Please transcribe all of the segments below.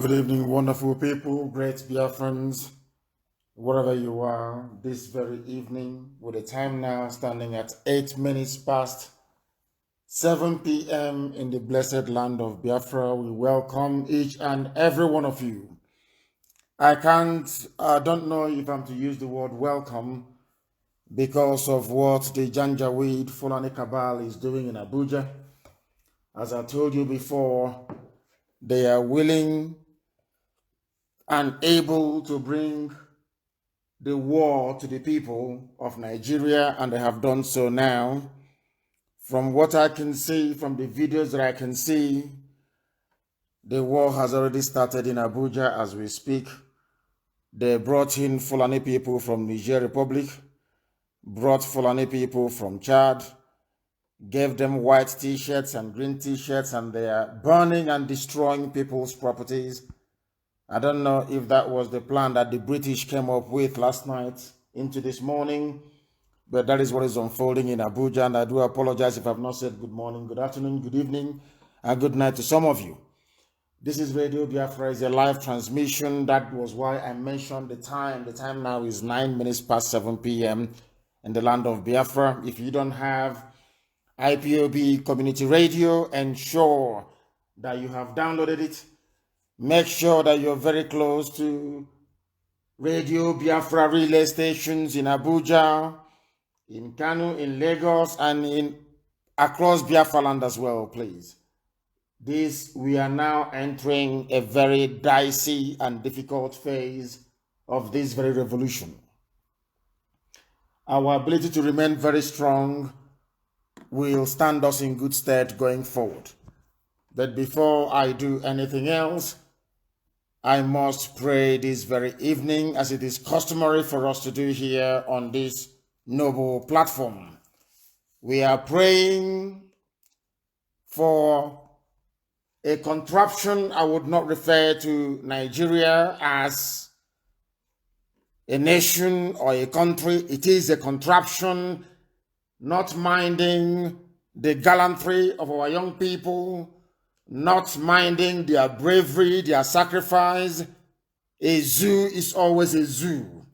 Good evening, wonderful people, great Biafrans, wherever you are this very evening, with the time now standing at 8 minutes past 7 p.m. in the blessed land of Biafra. We welcome each and every one of you. I don't know if I'm to use the word welcome because of what the Janjaweed Fulani Cabal is doing in Abuja. As I told you before, they are willing and able to bring the war to the people of Nigeria, and they have done so now. From what I can see, from the videos that I can see, the war has already started in Abuja as we speak. They brought in Fulani people from Niger Republic, brought Fulani people from Chad, gave them white t-shirts and green t-shirts, and they are burning and destroying people's properties. I don't know if that was the plan that the British came up with last night into this morning, but that is what is unfolding in Abuja, and I do apologize if I've not said good morning, good afternoon, good evening, and good night to some of you. This is Radio Biafra, is a live transmission. That was why I mentioned the time. The time now is 9 minutes past 7 p.m. in the land of Biafra. If you don't have IPOB Community Radio, ensure that you have downloaded it. Make sure that you're very close to Radio Biafra relay stations in Abuja, in KANU, in Lagos, and across Biafra land as well, please. We are now entering a very dicey and difficult phase of this very revolution. Our ability to remain very strong will stand us in good stead going forward. But before I do anything else, I must pray this very evening, as it is customary for us to do here on this noble platform. We are praying for a contraption. I would not refer to Nigeria as a nation or a country. It is a contraption, not minding the gallantry of our young people, not minding their bravery, their sacrifice. A zoo is always a zoo.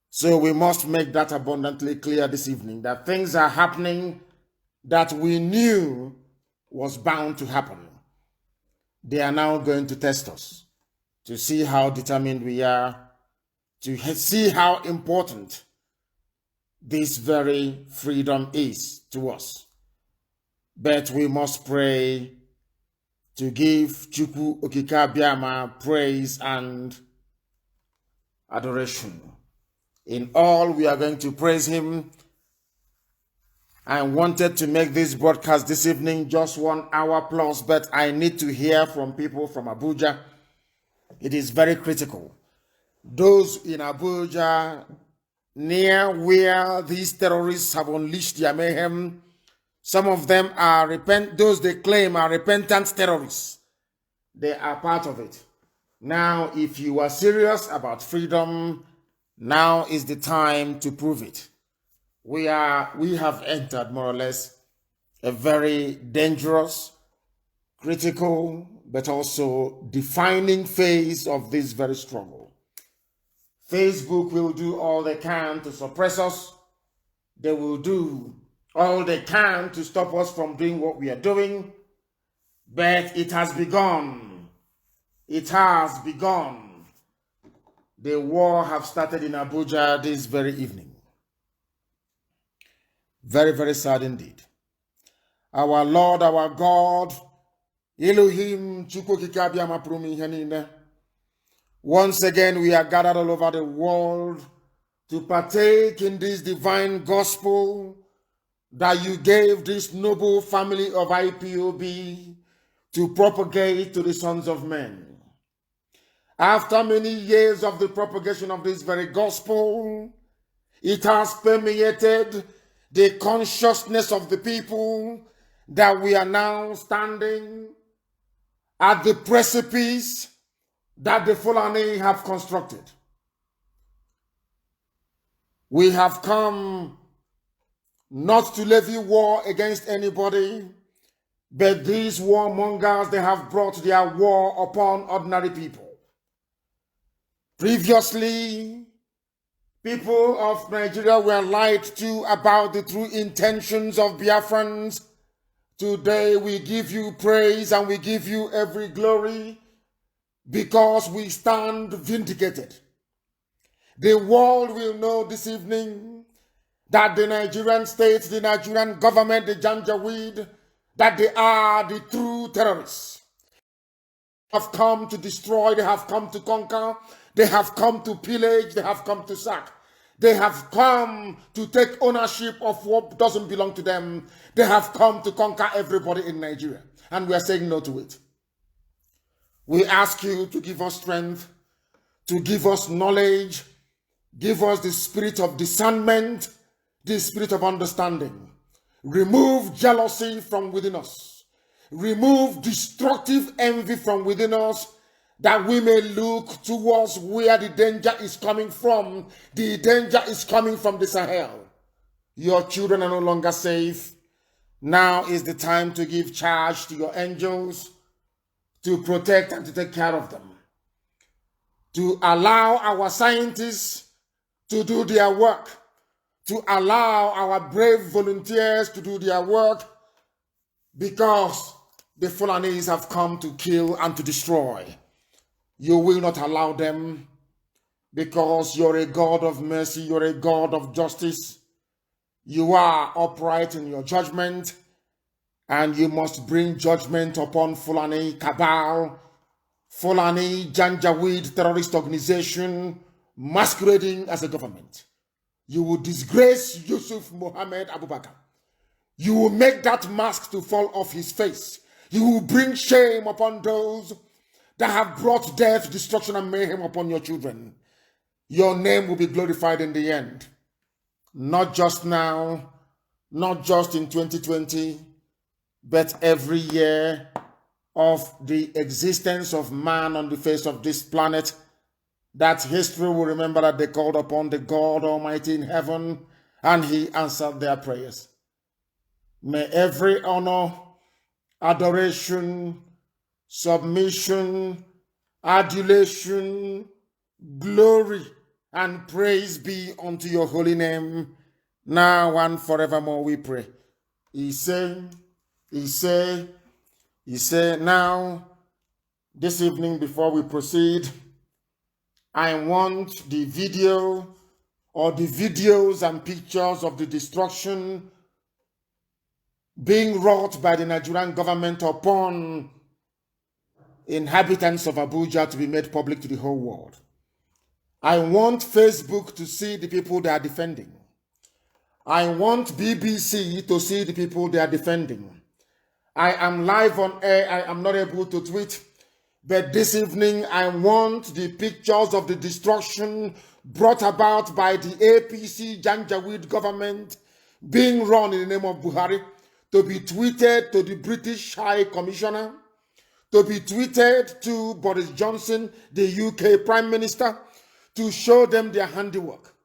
So we must make that abundantly clear this evening, that things are happening that we knew was bound to happen. They are now going to test us to see how determined we are, to see how important this very freedom is to us. But we must pray to give Chukwu Okike Abiama praise and adoration. In all, we are going to praise him. I wanted to make this broadcast this evening just 1 hour plus, but I need to hear from people from Abuja. It is very critical. Those in Abuja, near where these terrorists have unleashed their mayhem, some of them are those they claim are repentant terrorists. They are part of it. Now, if you are serious about freedom, now is the time to prove it. We have entered more or less a very dangerous, critical, but also defining phase of this very struggle. Facebook will do all they can to suppress us. They will do all they can to stop us from doing what we are doing. But it has begun. It has begun. The war have started in Abuja this very evening. Very, very sad indeed. Our Lord, our God, Elohim, Chukwu Okike Abiama pụrụ m ihe niile. Once again, we are gathered all over the world to partake in this divine gospel that you gave this noble family of IPOB to propagate to the sons of men. After many years of the propagation of this very gospel, it has permeated the consciousness of the people that we are now standing at the precipice that the Fulani have constructed. We have come not to levy war against anybody, But these warmongers, they have brought their war upon ordinary people. Previously, people of Nigeria were lied to about the true intentions of Biafrans. Today we give you praise and we give you every glory because we stand vindicated. The world will know this evening that the Nigerian state, the Nigerian government, the Janjaweed, that they are the true terrorists. They have come to destroy, they have come to conquer, they have come to pillage, they have come to sack. They have come to take ownership of what doesn't belong to them. They have come to conquer everybody in Nigeria. And we are saying no to it. We ask you to give us strength, to give us knowledge, give us the spirit of discernment, the spirit of understanding. Remove jealousy from within us. Remove destructive envy from within us, that we may look towards where the danger is coming from. The danger is coming from the Sahel. Your children are no longer safe. Now is the time to give charge to your angels to protect and to take care of them. To allow our scientists to do their work. To allow our brave volunteers to do their work, because the Fulanis have come to kill and to destroy. You will not allow them, because you're a God of mercy, you're a God of justice. You are upright in your judgment, and you must bring judgment upon Fulani cabal, Fulani Janjaweed terrorist organization masquerading as a government. You will disgrace Yusuf Mohammed Abubakar. You will make that mask to fall off his face. You will bring shame upon those that have brought death, destruction, and mayhem upon your children. Your name will be glorified in the end. Not just now, not just in 2020, but every year of the existence of man on the face of this planet, that history will remember that they called upon the God Almighty in heaven, and he answered their prayers. May every honor, adoration, submission, adulation, glory, and praise be unto your holy name, now and forevermore we pray. He say, now, this evening before we proceed, I want the video or the videos and pictures of the destruction being wrought by the Nigerian government upon inhabitants of Abuja to be made public to the whole world. I want Facebook to see the people they are defending. I want BBC to see the people they are defending. I am live on air. I am not able to tweet. But this evening, I want the pictures of the destruction brought about by the APC Janjaweed government being run in the name of Buhari to be tweeted to the British High Commissioner, to be tweeted to Boris Johnson, the UK Prime Minister, to show them their handiwork,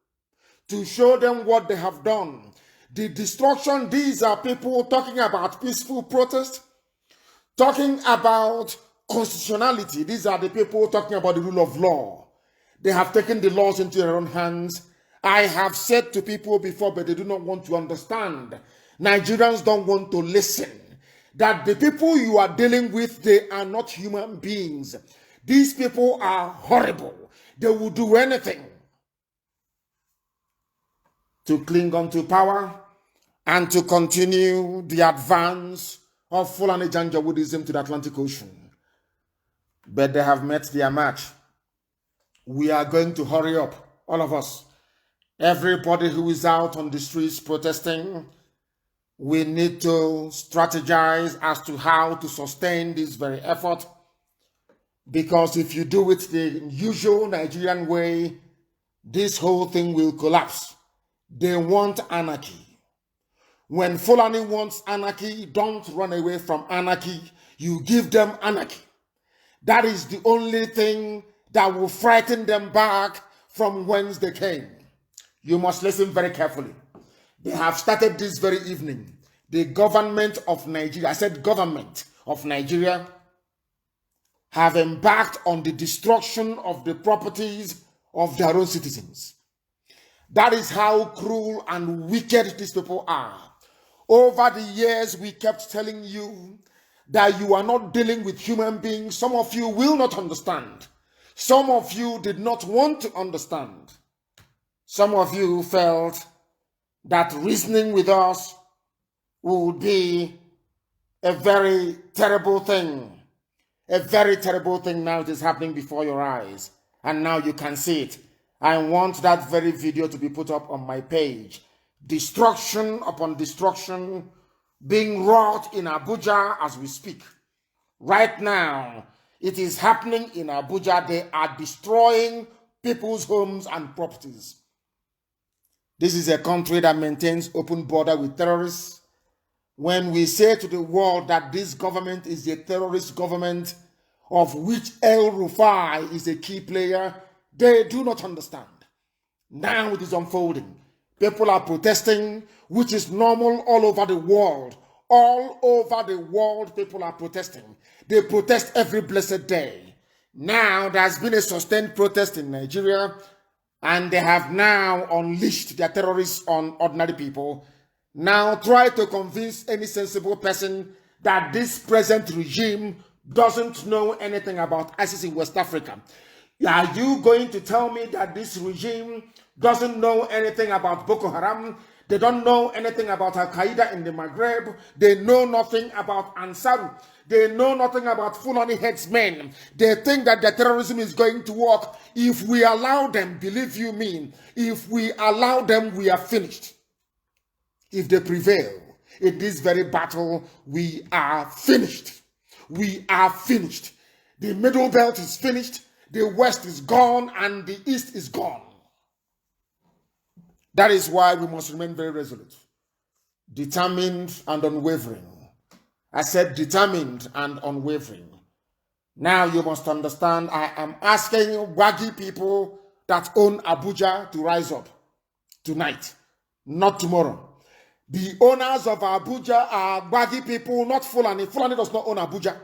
to show them what they have done. The destruction, these are people talking about peaceful protest, talking about constitutionality. These are the people talking about the rule of law. They have taken the laws into their own hands. I have said to people before, but they do not want to understand. Nigerians don't want to listen. That the people you are dealing with, they are not human beings. These people are horrible. They will do anything to cling on to power and to continue the advance of Fulani Janjaweedism to the Atlantic Ocean. But they have met their match. We are going to hurry up, all of us. Everybody who is out on the streets protesting, we need to strategize as to how to sustain this very effort. Because if you do it the usual Nigerian way, this whole thing will collapse. They want anarchy. When Fulani wants anarchy, don't run away from anarchy. You give them anarchy. That is the only thing that will frighten them back from whence they came. You must listen very carefully. They have started this very evening. the government of Nigeria, I said government of Nigeria, have embarked on the destruction of the properties of their own citizens. That is how cruel and wicked these people are. Over the years, we kept telling you that you are not dealing with human beings. Some of you will not understand. Some of you did not want to understand. Some of you felt that reasoning with us would be a very terrible thing. A very terrible thing now it is happening before your eyes. And now you can see it. I want that very video to be put up on my page. Destruction upon destruction being wrought in Abuja as we speak. Right now, it is happening in Abuja. They are destroying people's homes and properties. This is a country that maintains open border with terrorists. When we say to the world that this government is a terrorist government of which El Rufai is a key player, they do not understand. Now it is unfolding. People are protesting, which is normal all over the world. All over the world, people are protesting. They protest every blessed day. Now there has been a sustained protest in Nigeria, and they have now unleashed their terrorists on ordinary people. Now try to convince any sensible person that this present regime doesn't know anything about ISIS in West Africa. Are you going to tell me that this regime doesn't know anything about Boko Haram? They don't know anything about Al-Qaeda in the Maghreb. They know nothing about Ansar. They know nothing about Fulani headsmen. They think that the terrorism is going to work. If we allow them, believe you me, if we allow them, we are finished. If they prevail in this very battle, we are finished. We are finished. The Middle Belt is finished. The West is gone and the East is gone. That is why we must remain very resolute, determined and unwavering. I said determined and unwavering. Now you must understand, I am asking waggy people that own Abuja to rise up tonight, not tomorrow. The owners of Abuja are waggy people, not Fulani. Fulani does not own Abuja.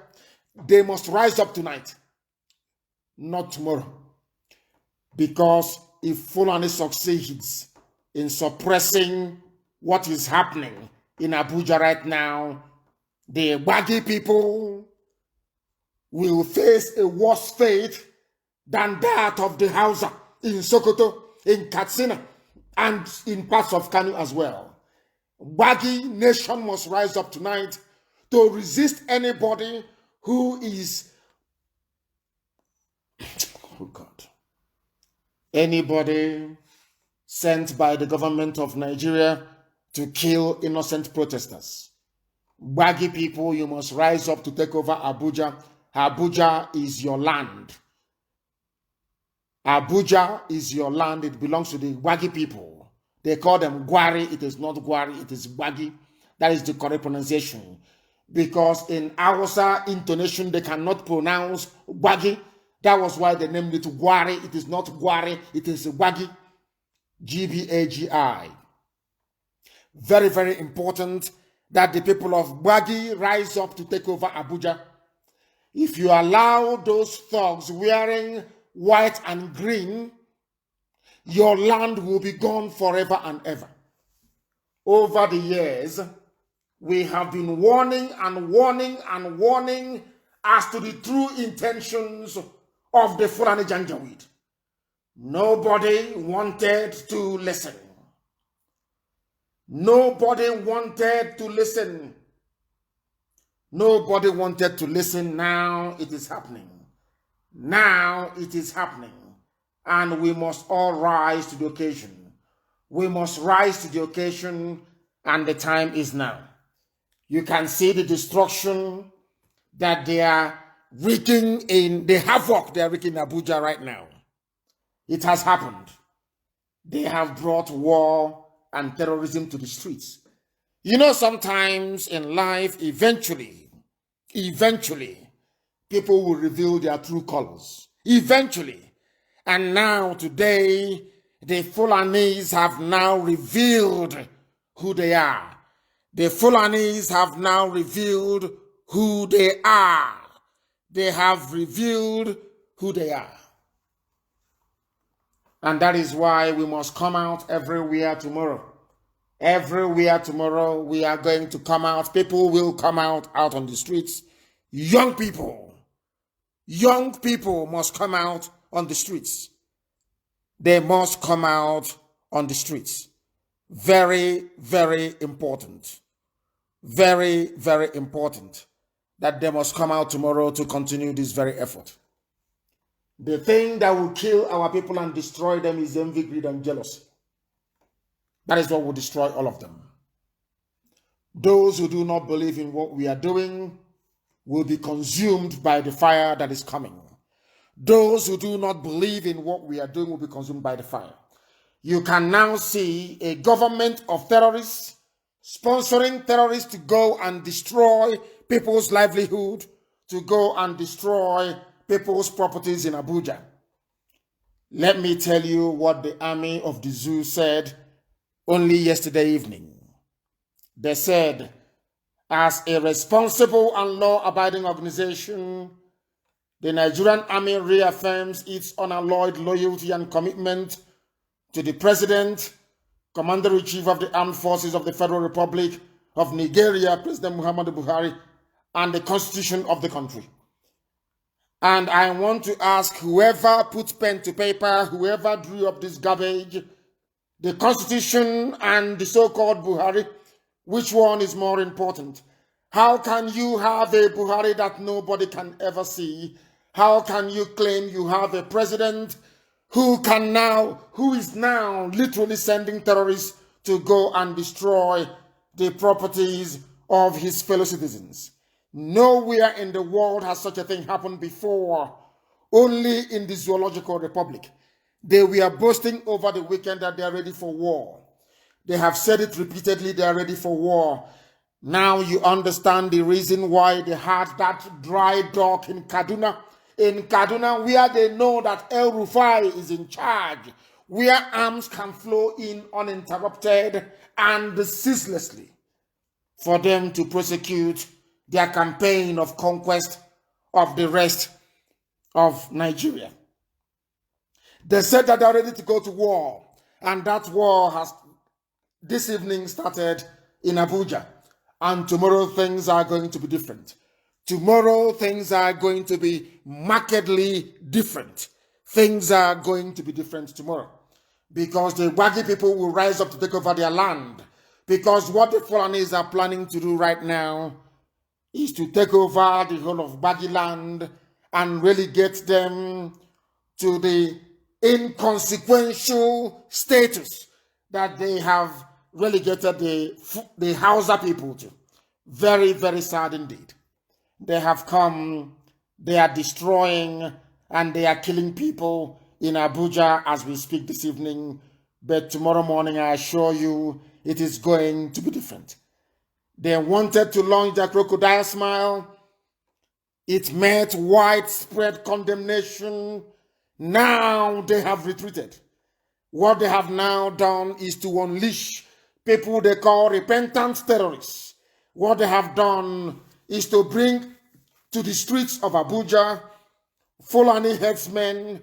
They must rise up tonight, not tomorrow. Because if Fulani succeeds in suppressing what is happening in Abuja right now, the waggy people will face a worse fate than that of the Hausa in Sokoto, in Katsina, and in parts of KANU as well. Waggy nation must rise up tonight to resist anybody who is, oh God, anybody sent by the government of Nigeria to kill innocent protesters. Waggy people, you must rise up to take over Abuja. Abuja is your land. Abuja is your land. It belongs to the Waggy people. They call them Gwari. It is not Gwari. It is Waggy. That is the correct pronunciation. Because in Hausa intonation, they cannot pronounce Waggy. That was why they named it Gwari. It is not Gwari. It is Waggy. G-B-A-G-I. Very, very important that the people of Waggy rise up to take over Abuja. If you allow those thugs wearing white and green, your land will be gone forever and ever. Over the years, we have been warning and warning and warning as to the true intentions of the Fulani Janjaweed. Nobody wanted to listen. Nobody wanted to listen. Nobody wanted to listen. Now it is happening. Now it is happening. And we must all rise to the occasion. We must rise to the occasion, and the time is now. You can see the destruction that they are wreaking in, the havoc they are wreaking in Abuja right now. It has happened. They have brought war and terrorism to the streets. You know, sometimes in life, eventually, people will reveal their true colors. Eventually. And now, today, the Fulanis have now revealed who they are. The Fulanis have now revealed who they are. They have revealed who they are. And that is why we must come out everywhere tomorrow. Everywhere tomorrow we are going to come out. People will come out on the streets. Young people must come out on the streets. They must come out on the streets. Very, very important. Very, very important that they must come out tomorrow to continue this very effort. The thing that will kill our people and destroy them is envy, greed, and jealousy. That is what will destroy all of them. Those who do not believe in what we are doing will be consumed by the fire that is coming. Those who do not believe in what we are doing will be consumed by the fire. You can now see a government of terrorists sponsoring terrorists to go and destroy people's livelihood, to go and destroy people's properties in Abuja. Let me tell you what the army of the zoo said only yesterday evening. They said, as a responsible and law-abiding organization, the Nigerian army reaffirms its unalloyed loyalty and commitment to the President, Commander-in-Chief of the Armed Forces of the Federal Republic of Nigeria, President Muhammadu Buhari, and the Constitution of the country. And I want to ask whoever put pen to paper, whoever drew up this garbage, the Constitution and the so-called Buhari, which one is more important? How can you have a Buhari that nobody can ever see? How can you claim you have a president who is now literally sending terrorists to go and destroy the properties of his fellow citizens? Nowhere in the world has such a thing happened before. Only in the Zoological Republic. They were boasting over the weekend that they are ready for war. They have said it repeatedly, they are ready for war. Now you understand the reason why they had that dry dock in Kaduna. In Kaduna, where they know that El Rufai is in charge, where arms can flow in uninterrupted and ceaselessly for them to prosecute their campaign of conquest of the rest of Nigeria. They said that they are ready to go to war, and that war has this evening started in Abuja, and tomorrow things are going to be different. Tomorrow things are going to be markedly different. Things are going to be different tomorrow, because the Wagi people will rise up to take over their land, because what the Fulanis are planning to do right now is to take over the whole of Wagi land and relegate them to the inconsequential status that they have relegated the Hausa people to. Very, very sad indeed. They have come, they are destroying and they are killing people in Abuja as we speak this evening. But tomorrow morning, I assure you, it is going to be different. They wanted to launch the Crocodile Smile. It met widespread condemnation. Now they have retreated. What they have now done is to unleash people they call repentant terrorists. What they have done is to bring to the streets of Abuja Fulani headsmen,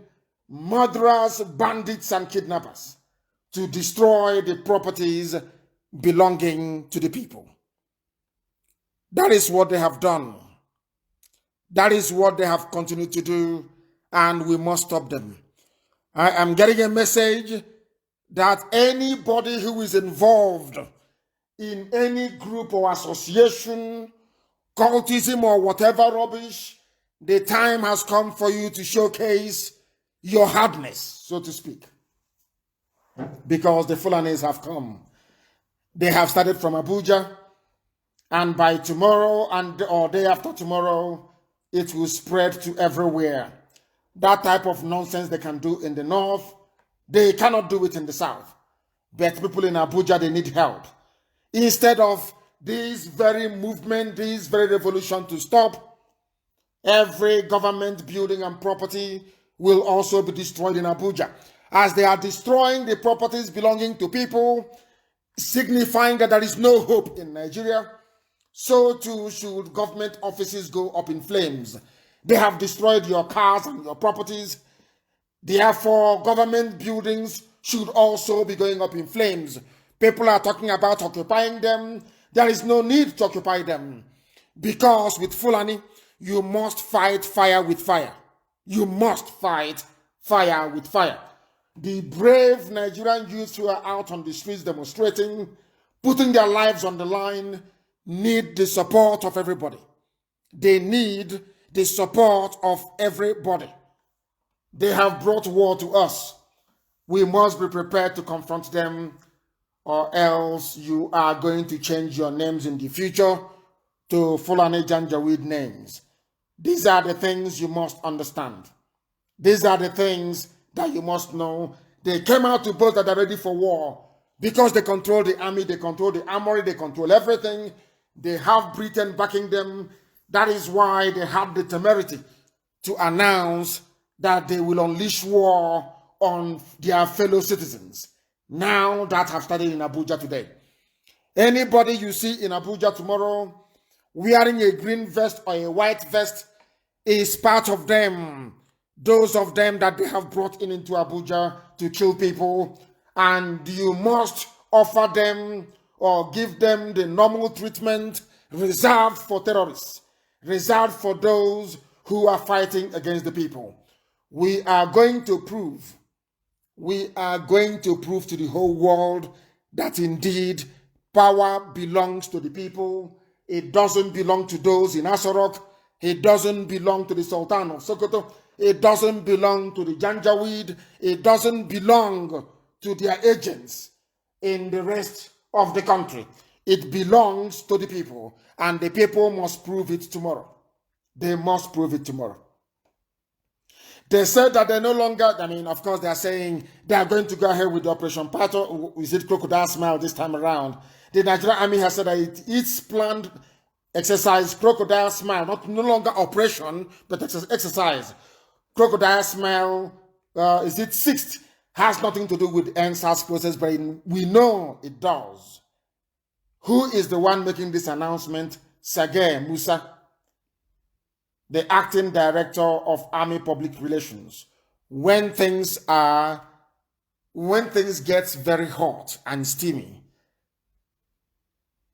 murderers, bandits, and kidnappers to destroy the properties belonging to the people. That is what they have done. That is what they have continued to do, and we must stop them. I am getting a message that anybody who is involved in any group or association, cultism or whatever rubbish, the time has come for you to showcase your hardness, so to speak. Because the Fulanis have come. They have started from Abuja, and by tomorrow or day after tomorrow, it will spread to everywhere. That type of nonsense they can do in the north, they cannot do it in the south. But people in Abuja, they need help. Instead of this very movement, this very revolution to stop, every government building and property will also be destroyed in Abuja. As they are destroying the properties belonging to people, signifying that there is no hope in Nigeria, so too should government offices go up in flames. They have destroyed your cars and your properties. Therefore, government buildings should also be going up in flames. People are talking about occupying them. There is no need to occupy them, because with Fulani, you must fight fire with fire. You must fight fire with fire. The brave Nigerian youths who are out on the streets demonstrating, putting their lives on the line, need the support of everybody. They need the support of everybody. They have brought war to us. We must be prepared to confront them, or else you are going to change your names in the future to Fulani Janjaweed names. These are the things you must understand. These are the things that you must know. They came out to boast that they're ready for war because they control the army, they control the armory, they control everything. They have Britain backing them. That is why they had the temerity to announce that they will unleash war on their fellow citizens. Now that have started in Abuja today. Anybody you see in Abuja tomorrow wearing a green vest or a white vest is part of them. Those of them that they have brought into Abuja to kill people, and you must offer them or give them the normal treatment reserved for terrorists, reserved for those who are fighting against the people. We are going to prove to the whole world that indeed power belongs to the people. It doesn't belong to those in Asarok. It doesn't belong to the Sultan of Sokoto. It doesn't belong to the Janjaweed. It doesn't belong to their agents in the rest of the country. It belongs to the people, and the people must prove it tomorrow. They must prove it tomorrow. They said that they're no longer, of course, they are saying they are going to go ahead with the Operation Pato. Is it Crocodile Smile this time around? The Nigerian Army has said that its planned exercise, Crocodile Smile, no longer operation, but exercise. Crocodile Smile, is it 6th? Has nothing to do with the NSAS process, but we know it does. Who is the one making this announcement? Sage Musa, the acting director of Army Public Relations. When things get very hot and steamy,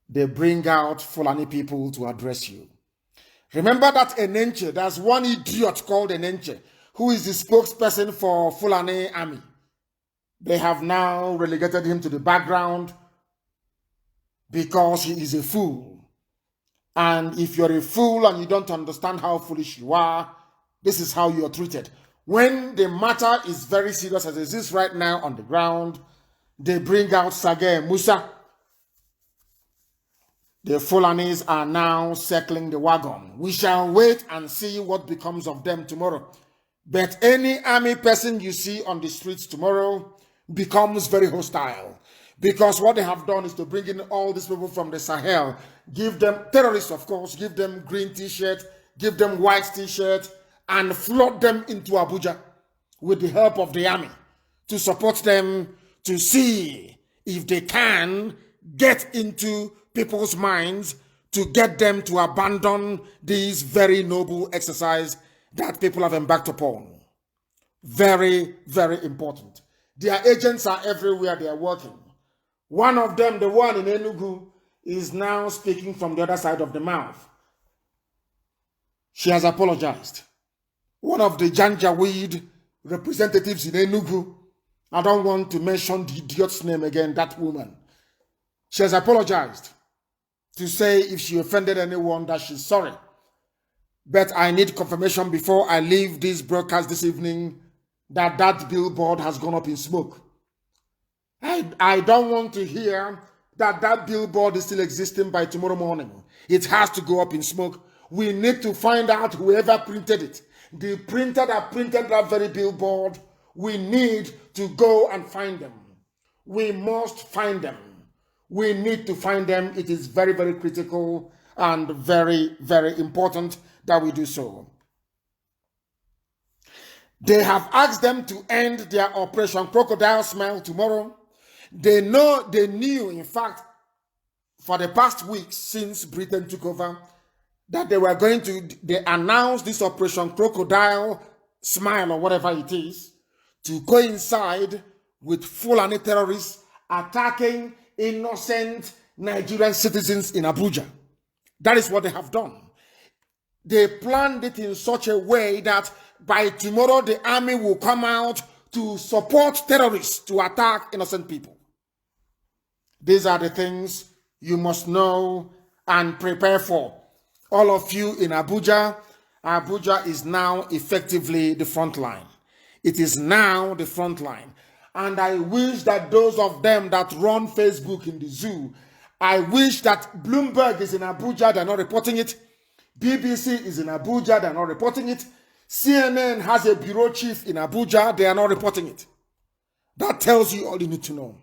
they bring out Fulani people to address you. Remember that Enenche, there's one idiot called Enenche, who is the spokesperson for Fulani Army. They have now relegated him to the background because he is a fool. And if you're a fool and you don't understand how foolish you are, this is how you are treated. When the matter is very serious, as it is right now on the ground, they bring out Sage Musa. The Fulanis are now circling the wagon. We shall wait and see what becomes of them tomorrow. But any army person you see on the streets tomorrow becomes very hostile. Because what they have done is to bring in all these people from the Sahel, give them, terrorists of course, give them green t-shirt, give them white t-shirt, and flood them into Abuja with the help of the army to support them, to see if they can get into people's minds, to get them to abandon this very noble exercise that people have embarked upon. Very, very important. Their agents are everywhere they are working. One of them, the one in Enugu, is now speaking from the other side of the mouth. She has apologized. One of the Janjaweed representatives in Enugu, I don't want to mention the idiot's name again, that woman. She has apologized to say if she offended anyone that she's sorry. But I need confirmation before I leave this broadcast this evening that that billboard has gone up in smoke. I don't want to hear that that billboard is still existing by tomorrow morning. It has to go up in smoke. We need to find out whoever printed it. The printer that printed that very billboard, we need to go and find them. We must find them. We need to find them. It is very, very critical and very, very important that we do so. They have asked them to end their Operation Crocodile Smile tomorrow. They knew, in fact, for the past weeks since Britain took over, that they announced this Operation Crocodile Smile or whatever it is to coincide with Fulani terrorists attacking innocent Nigerian citizens in Abuja. That is what they have done. They planned it in such a way that by tomorrow the army will come out to support terrorists to attack innocent people. These are the things you must know and prepare for. All of you in Abuja, Abuja is now effectively the front line. It is now the front line. And I wish that those of them that run Facebook in the zoo, I wish that Bloomberg is in Abuja, they're not reporting it. BBC is in Abuja, they're not reporting it. CNN has a bureau chief in Abuja, they are not reporting it. That tells you all you need to know.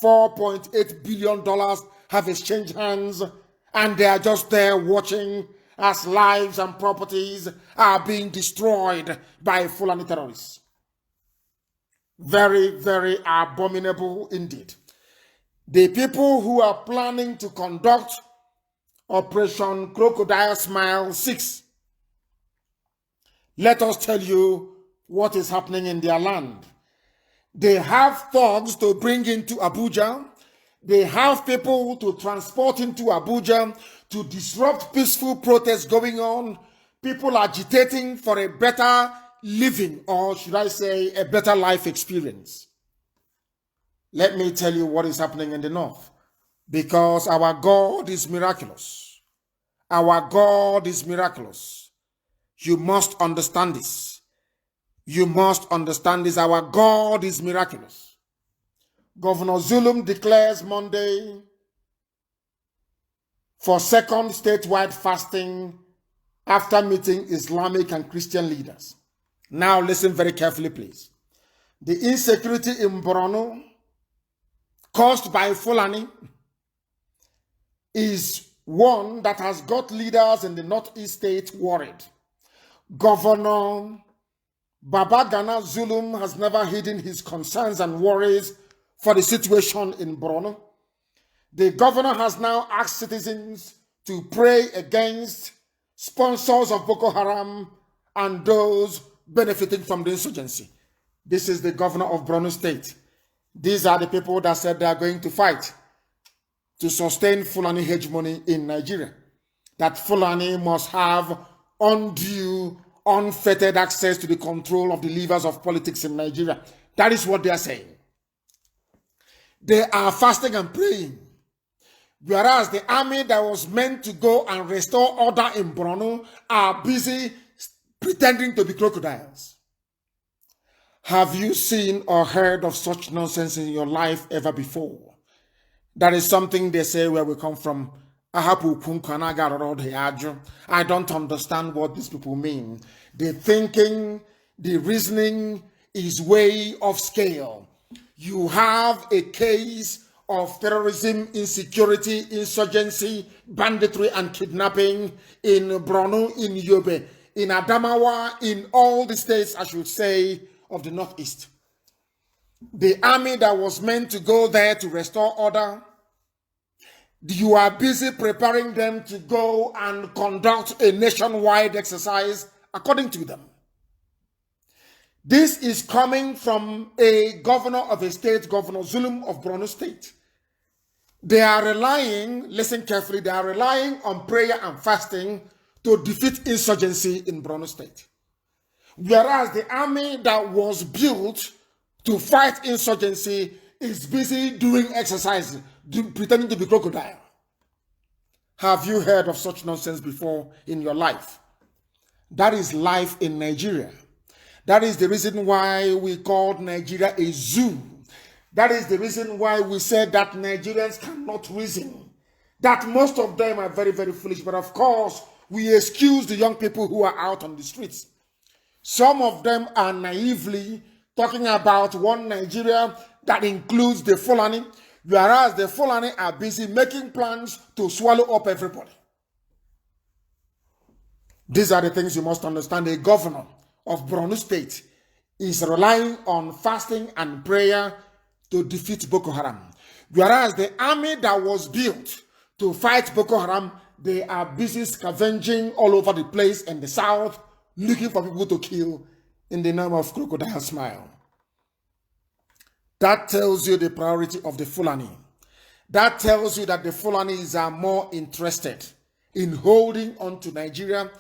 $4.8 billion have exchanged hands, and they are just there watching as lives and properties are being destroyed by Fulani terrorists. Very, very abominable indeed. The people who are planning to conduct Operation Crocodile Smile 6, let us tell you what is happening in their land. They have thugs to bring into Abuja. They have people to transport into Abuja to disrupt peaceful protests going on, people agitating for a better living, or should I say a better life experience. Let me tell you what is happening in the north, because our God is miraculous. Our God is miraculous. You must understand this. You must understand this. Our God is miraculous. Governor Zulum declares Monday for second statewide fasting after meeting Islamic and Christian leaders. Now listen very carefully, please. The insecurity in Borno caused by Fulani is one that has got leaders in the northeast state worried. Governor Babagana Zulum has never hidden his concerns and worries for the situation in Borno. The governor has now asked citizens to pray against sponsors of Boko Haram and those benefiting from the insurgency. This is the governor of Borno State. These are the people that said they are going to fight to sustain Fulani hegemony in Nigeria. That Fulani must have undue, unfettered access to the control of the levers of politics in Nigeria. That is what they are saying. They are fasting and praying. Whereas the army that was meant to go and restore order in Borno are busy pretending to be crocodiles. Have you seen or heard of such nonsense in your life ever before? That is something they say where we come from. I don't understand what these people mean. The thinking, the reasoning is way off scale. You have a case of terrorism, insecurity, insurgency, banditry, and kidnapping in Borno, in Yobe, in Adamawa, in all the states, I should say, of the Northeast. The army that was meant to go there to restore order, you are busy preparing them to go and conduct a nationwide exercise according to them. This is coming from a governor of a state, Governor Zulum of Borno State. They are relying, listen carefully, they are relying on prayer and fasting to defeat insurgency in Borno State. Whereas the army that was built to fight insurgency is busy doing exercises, pretending to be crocodile. Have you heard of such nonsense before in your life? That is life in Nigeria. That is the reason why we called Nigeria a zoo. That is the reason why we said that Nigerians cannot reason. That most of them are very, very foolish. But of course, we excuse the young people who are out on the streets. Some of them are naively talking about one Nigeria that includes the Fulani, whereas the Fulani are busy making plans to swallow up everybody. These are the things you must understand. A governor of Borno State is relying on fasting and prayer to defeat Boko Haram. Whereas the army that was built to fight Boko Haram, they are busy scavenging all over the place in the south, looking for people to kill in the name of Crocodile Smile. That tells you the priority of the Fulani. That tells you that the Fulanis are more interested in holding on to Nigeria,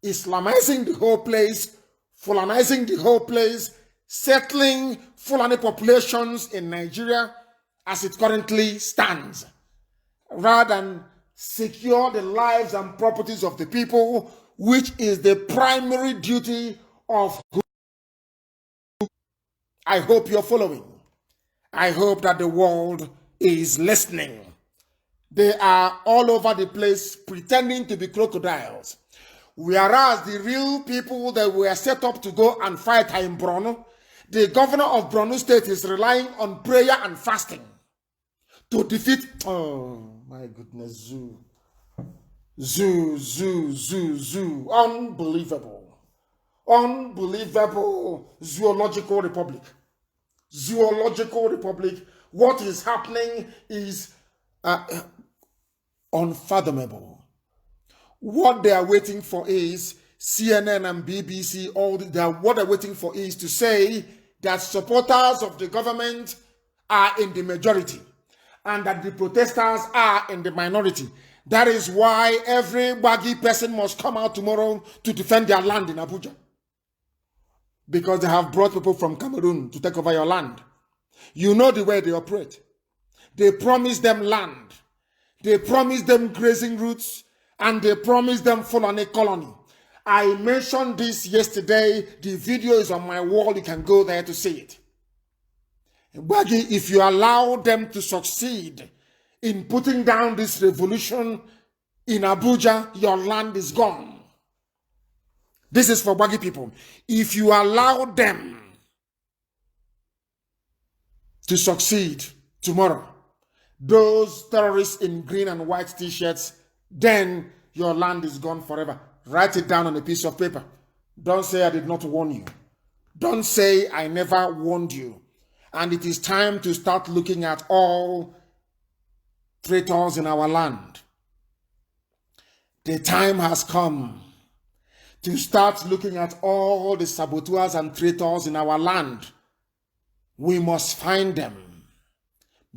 Islamizing the whole place, Fulanizing the whole place, settling Fulani populations in Nigeria as it currently stands, rather than secure the lives and properties of the people, which is the primary duty of who. I hope you're following. I hope that the world is listening. They are all over the place pretending to be crocodiles, whereas the real people that were set up to go and fight are in Borno. The governor of Borno State is relying on prayer and fasting to defeat. Oh my goodness, zoo. Unbelievable. Unbelievable zoological republic. Zoological republic. What is happening is unfathomable. What they are waiting for is CNN and BBC, what they're waiting for is to say that supporters of the government are in the majority and that the protesters are in the minority. That is why every baggy person must come out tomorrow to defend their land in Abuja. Because they have brought people from Cameroon to take over your land. You know the way they operate. They promise them land. They promise them grazing routes. And they promise them Fulani colony. I mentioned this yesterday. The video is on my wall. You can go there to see it. Baggy, if you allow them to succeed in putting down this revolution in Abuja, your land is gone. This is for Baggy people. If you allow them to succeed tomorrow, those terrorists in green and white t-shirts, then your land is gone forever. Write it down on a piece of paper. Don't say I did not warn you. Don't say I never warned you. And it is time to start looking at all traitors in our land. The time has come to start looking at all the saboteurs and traitors in our land. We must find them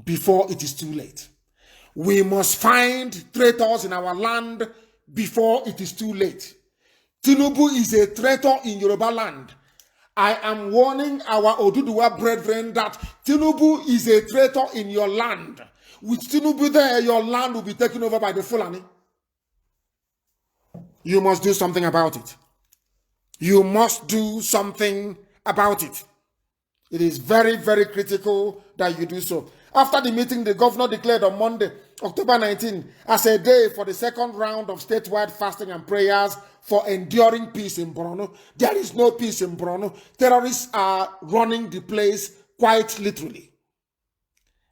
before it is too late. We must find traitors in our land before it is too late. Tinubu is a traitor in Yoruba land. I am warning our Oduduwa brethren that Tinubu is a traitor in your land. With Tinubu there, your land will be taken over by the Fulani. You must do something about it. You must do something about it. It is very, very critical that you do so. After the meeting, the governor declared on Monday, October 19, as a day for the second round of statewide fasting and prayers for enduring peace in Borno. There is no peace in Borno. Terrorists are running the place quite literally.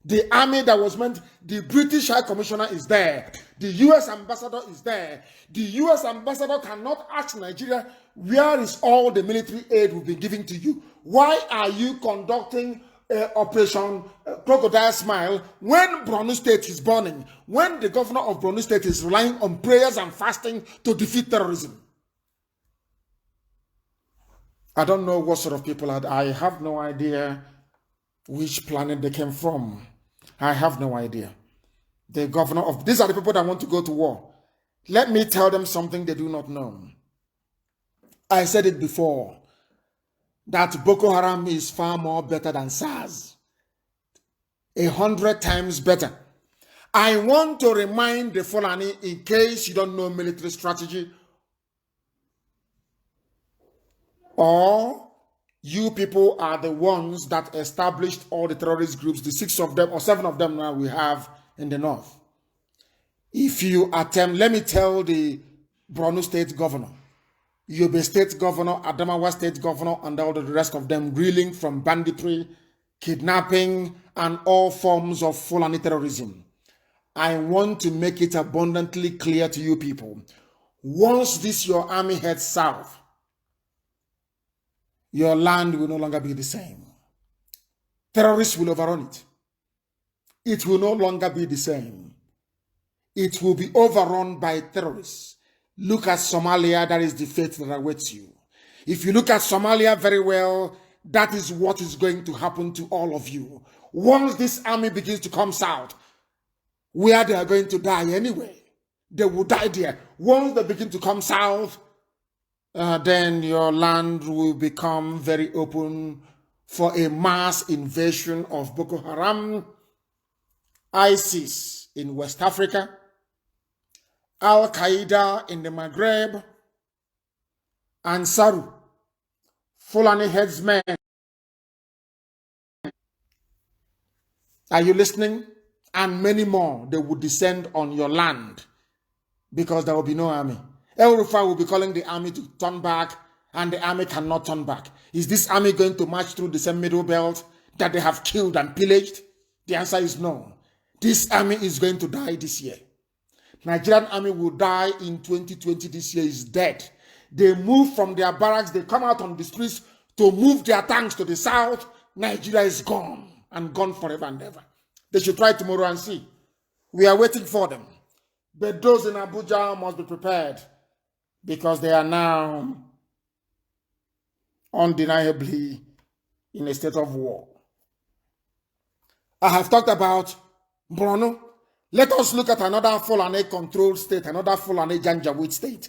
The army that was meant, the British High Commissioner is there. The U.S. ambassador is there. The U.S. ambassador cannot ask Nigeria, where is all the military aid we've been giving to you? Why are you conducting Operation Crocodile Smile when Borno State is burning? When the governor of Borno State is relying on prayers and fasting to defeat terrorism? I don't know what sort of people are. I have no idea which planet they came from. I have no idea. The governor of... These are the people that want to go to war. Let me tell them something they do not know. I said it before, that Boko Haram is far more better than SARS. 100 times better. I want to remind the Fulani, in case you don't know military strategy, or you people are the ones that established all the terrorist groups, the 6 of them or 7 of them now we have in the north. If you attempt, let me tell the Borno State governor, Yobe State governor, Adamawa State governor, and all the rest of them reeling from banditry, kidnapping, and all forms of Fulani terrorism. I want to make it abundantly clear to you people. Once this your army heads south, your land will no longer be the same. Terrorists will overrun it. it will no longer be the same. It will be overrun by terrorists. Look at Somalia, that is the fate that awaits you. If you look at Somalia very well, that is what is going to happen to all of you. Once this army begins to come south, where they are going to die anyway, they will die there. Once they begin to come south, then your land will become very open for a mass invasion of Boko Haram, ISIS in West Africa, Al-Qaeda in the Maghreb, Ansaru, Fulani headsmen. Are you listening? And many more, they will descend on your land because there will be no army. El Rufai will be calling the army to turn back, and the army cannot turn back. Is this army going to march through the same middle belt that they have killed and pillaged? The answer is no. This army is going to die this year. Nigerian army will die in 2020. This year is dead. They move from their barracks, they come out on the streets to move their tanks to the south. Nigeria is gone, and gone forever and ever. They should try tomorrow and see. We are waiting for them. But those in Abuja must be prepared, because they are now undeniably in a state of war. I have talked about Borno. Let us look at another Fulani-controlled state, another Fulani Janjaweed state,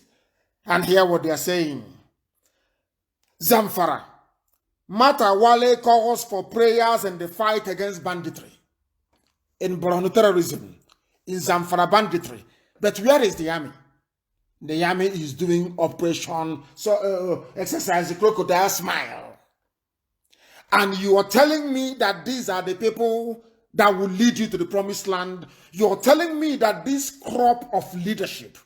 and hear what they are saying. Zamfara. Matawale calls for prayers in the fight against banditry. In Borno terrorism, in Zamfara banditry. But where is the army? The army is doing operation, exercise the crocodile smile. And you are telling me that these are the people that will lead you to the promised land. You're telling me that this crop of leadership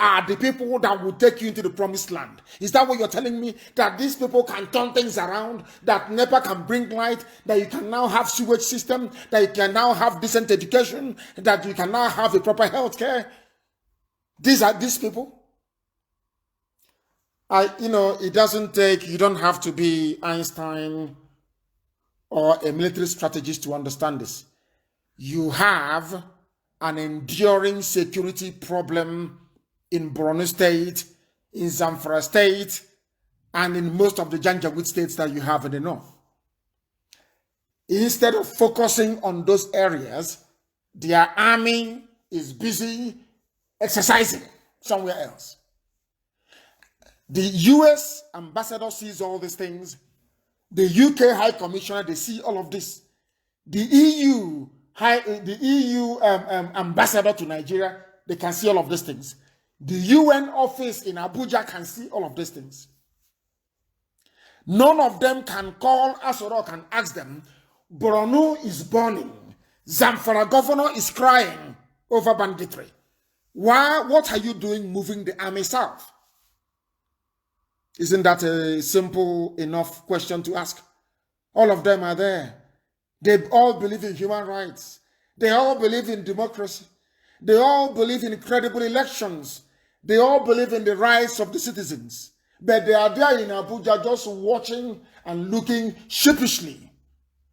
are the people that will take you into the promised land. Is that what you're telling me? That these people can turn things around, that NEPA can bring light, that you can now have sewage system, that you can now have decent education, that you can now have a proper health care? These are these people. It doesn't take, you don't have to be Einstein or a military strategist to understand this. You have an enduring security problem in Borno State, in Zamfara State, and in most of the Janjaweed states that you have in the north. Instead of focusing on those areas, their army is busy exercising somewhere else. The US ambassador sees all these things. The UK High Commissioner, they see all of this. The EU ambassador to Nigeria, they can see all of these things. The UN office in Abuja can see all of these things. None of them can call Asorok and ask them, Borno is burning. Zamfara governor is crying over banditry. What are you doing moving the army south? Isn't that a simple enough question to ask? All of them are there. They all believe in human rights. They all believe in democracy. They all believe in credible elections. They all believe in the rights of the citizens. But they are there in Abuja just watching and looking sheepishly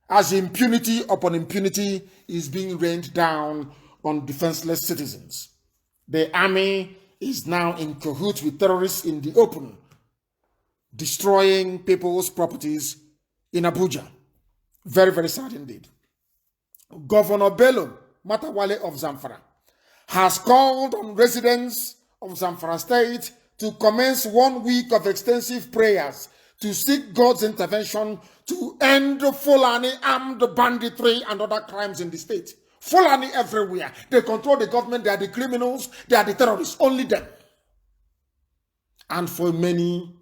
as impunity upon impunity is being rained down on defenseless citizens. The army is now in cahoots with terrorists in the open, destroying people's properties in Abuja. Very, very sad indeed. Governor Bello Matawale of Zamfara has called on residents of Zamfara State to commence 1 week of extensive prayers to seek God's intervention to end Fulani armed banditry and other crimes in the state. Fulani everywhere. They control the government. They are the criminals. They are the terrorists. Only them. And for many,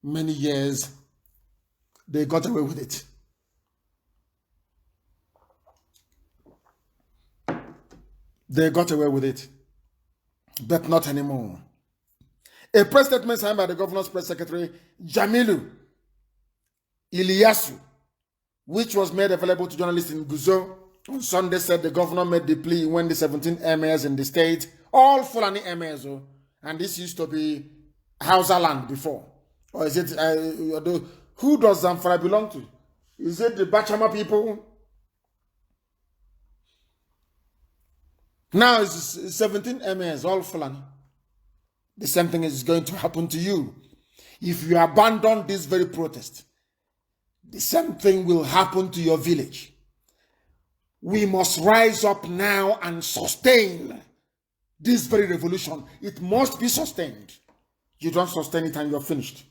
many years, they got away with it. They got away with it. But not anymore. A press statement signed by the governor's press secretary, Jamilu Iliasu, which was made available to journalists in Guzo on Sunday, said the governor made the plea when the 17 emirs in the state, all Fulani emirs, and this used to be Hausa land before. Or is it, who does Zamfara belong to? Is it the Bachama people? Now it's 17 MS, all Fulani. The same thing is going to happen to you. If you abandon this very protest, the same thing will happen to your village. We must rise up now and sustain this very revolution. It must be sustained. You don't sustain it and you're finished.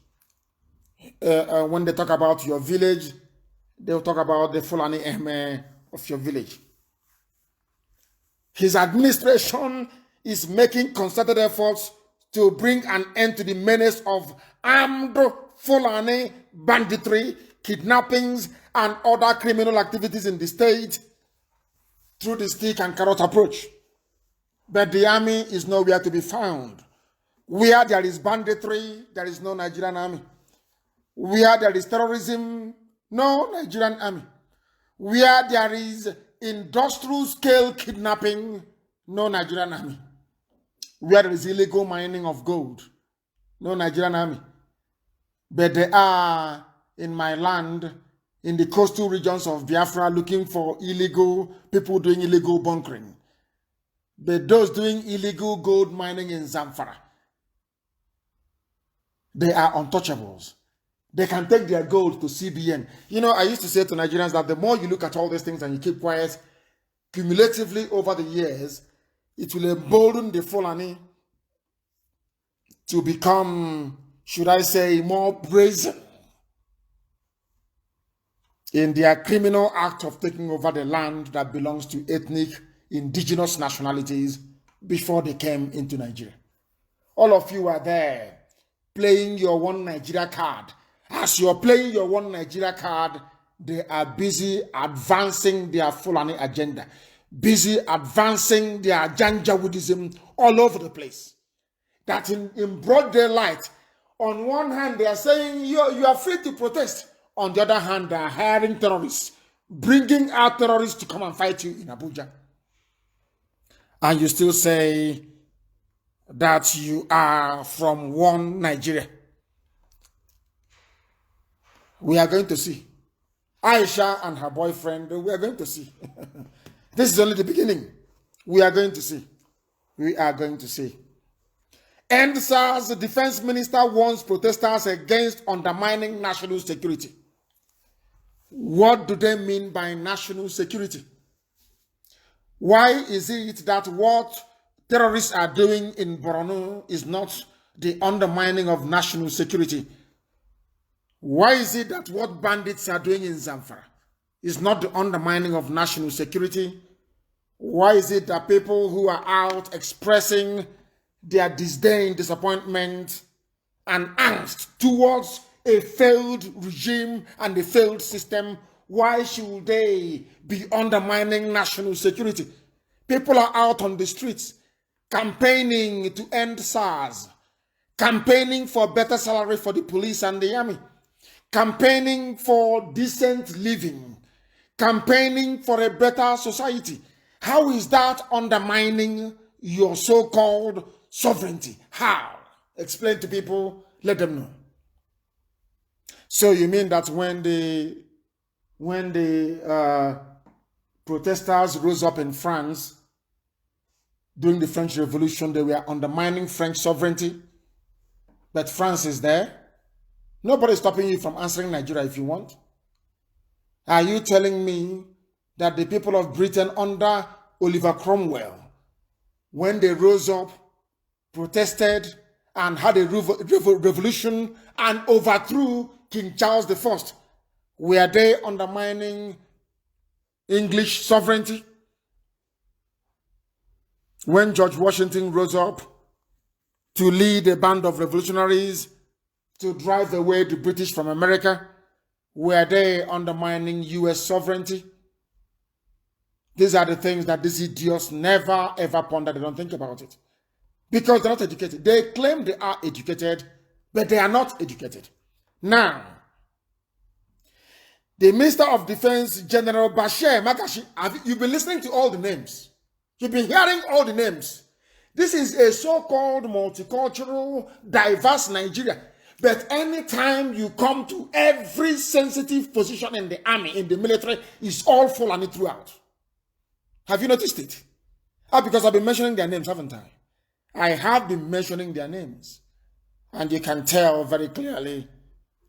When they talk about your village, they'll talk about the Fulani of your village. His administration is making concerted efforts to bring an end to the menace of armed Fulani banditry, kidnappings, and other criminal activities in the state through the stick and carrot approach. But the army is nowhere to be found. Where there is banditry, there is no Nigerian army. Where there is terrorism, no Nigerian army. Where there is industrial scale kidnapping, no Nigerian army. Where there is illegal mining of gold, no Nigerian army. But they are in my land, in the coastal regions of Biafra, looking for illegal people doing illegal bunkering. But those doing illegal gold mining in Zamfara, they are untouchables. They can take their gold to CBN. You know, I used to say to Nigerians that the more you look at all these things and you keep quiet, cumulatively over the years, it will embolden the Fulani to become, should I say, more brazen in their criminal act of taking over the land that belongs to ethnic indigenous nationalities before they came into Nigeria. All of you are there playing your one Nigeria card. As you're playing your one Nigeria card, they are busy advancing their Fulani agenda, busy advancing their Janjaweedism all over the place. That in broad daylight, on one hand, they are saying you are free to protest. On the other hand, they are hiring terrorists, bringing out terrorists to come and fight you in Abuja. And you still say that you are from one Nigeria. We are going to see. Aisha and her boyfriend, we are going to see. This is only the beginning. We are going to see. We are going to see. NSAS, the defense minister, warns protesters against undermining national security. What do they mean by national security? Why is it that what terrorists are doing in Borno is not the undermining of national security? Why is it that what bandits are doing in Zamfara is not the undermining of national security? Why is it that people who are out expressing their disdain, disappointment, and angst towards a failed regime and a failed system, why should they be undermining national security? People are out on the streets campaigning to end SARS, campaigning for better salary for the police and the army, campaigning for decent living, campaigning for a better society. How is that undermining your so-called sovereignty? How? Explain to people, let them know. So you mean that when the protesters rose up in France during the French Revolution, they were undermining French sovereignty, but France is there? Nobody is stopping you from answering Nigeria if you want. Are you telling me that the people of Britain under Oliver Cromwell, when they rose up, protested, and had a revolution and overthrew King Charles I, were they undermining English sovereignty? When George Washington rose up to lead a band of revolutionaries to drive away the British from America, were they undermining US sovereignty? These are the things that these idiots never ever ponder. They don't think about it. Because they're not educated. They claim they are educated, but they are not educated. Now, the Minister of Defense, General Bashir Magashi, you've been listening to all the names. You've been hearing all the names. This is a so-called multicultural, diverse Nigeria. But anytime you come to every sensitive position in the army, in the military, it's all Fulani throughout. Have you noticed it? Because I've been mentioning their names, haven't I? I have been mentioning their names. And you can tell very clearly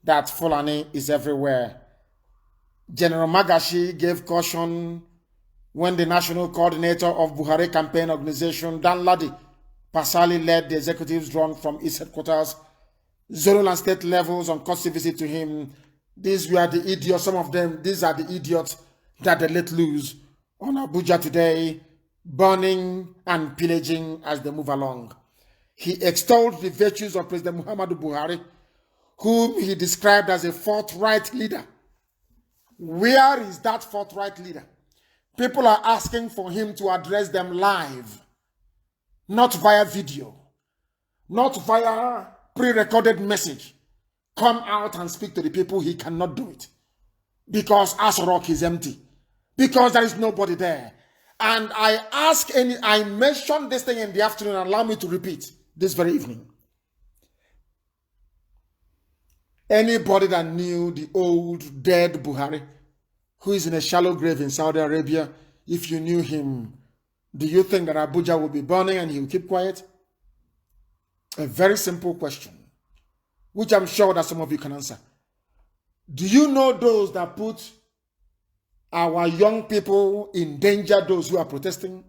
that Fulani is everywhere. General Magashi gave caution when the national coordinator of Buhari campaign organization, Dan Ladi, personally led the executives run from his headquarters, zonal and state levels on courtesy visit to him. These were the idiots, some of them, these are the idiots that they let loose on Abuja today, burning and pillaging as they move along. He extolled the virtues of President Muhammadu Buhari, whom he described as a forthright leader. Where is that forthright leader? People are asking for him to address them live, not via video, not via pre-recorded message. Come out and speak to the people. He cannot do it because Aso Rock is empty, because there is nobody there. And I mentioned this thing in the afternoon, allow me to repeat this very evening. Anybody that knew the old dead Buhari, who is in a shallow grave in Saudi Arabia, if you knew him, do you think that Abuja will be burning and he will keep quiet? A very simple question, which I'm sure that some of you can answer. Do you know those that put our young people in danger, those who are protesting?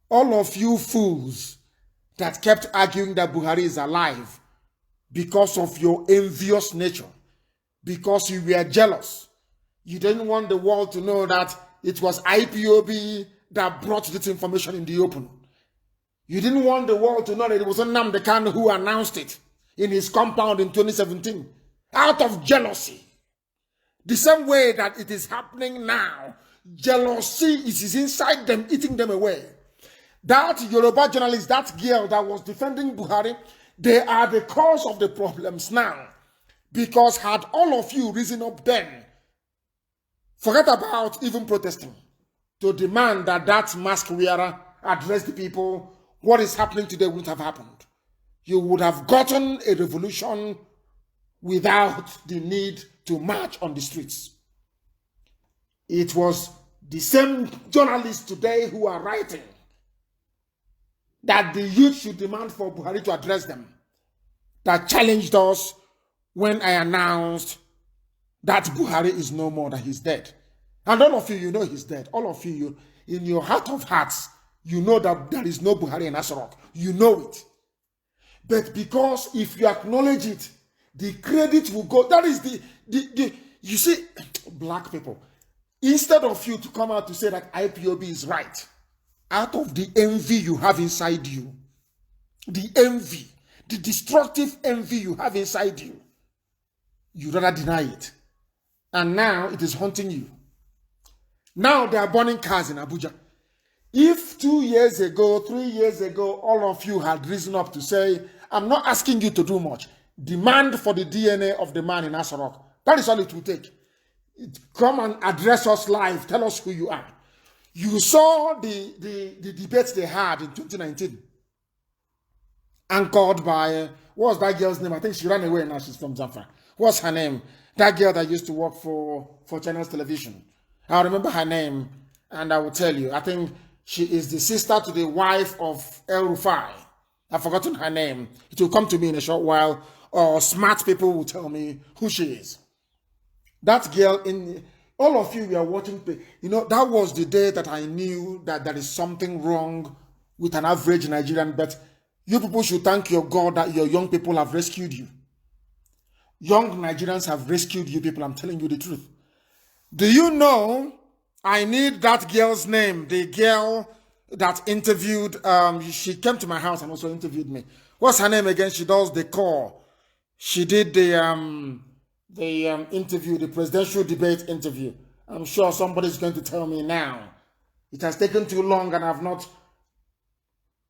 All of you fools that kept arguing that Buhari is alive because of your envious nature, because you were jealous. You didn't want the world to know that it was IPOB that brought this information in the open. You didn't want the world to know that it was NNAMDI KANU who announced it in his compound in 2017 out of jealousy. The same way that it is happening now, jealousy is inside them, eating them away. That Yoruba journalist, that girl that was defending Buhari, they are the cause of the problems now. Because had all of you risen up then, forget about even protesting, to demand that that mask wearer address the people, what is happening today wouldn't have happened. You would have gotten a revolution without the need to march on the streets. It was the same journalists today who are writing that the youth should demand for Buhari to address them, that challenged us when I announced that Buhari is no more, that he's dead. And all of you, you know he's dead. All of you, in your heart of hearts, you know that there is no Buhari in Aso Rock. You know it. But because if you acknowledge it, the credit will go. That is you see, black people, instead of you to come out to say that IPOB is right, out of the envy you have inside you, the envy, the destructive envy you have inside you, you rather deny it. And now it is haunting you. Now they are burning cars in Abuja. If 2 years ago, 3 years ago, all of you had risen up to say, I'm not asking you to do much. Demand for the DNA of the man in Aso Rock. That is all it will take. Come and address us live. Tell us who you are. You saw the debates they had in 2019. Anchored by, what was that girl's name? I think she ran away now. She's from Zamfara. What's her name? That girl that used to work for Channels Television. I remember her name, and I will tell you. I think she is the sister to the wife of El Rufai. I've forgotten her name. It will come to me in a short while, or smart people will tell me who she is. That girl, all of you were watching, you know, that was the day that I knew that there is something wrong with an average Nigerian, but you people should thank your God that your young people have rescued you. Young Nigerians have rescued you people, I'm telling you the truth. Do you know, I need that girl's name, the girl that interviewed, she came to my house and also interviewed me. What's her name again? She does the call. She did the interview, the presidential debate interview. I'm sure somebody's going to tell me now. It has taken too long and I've not.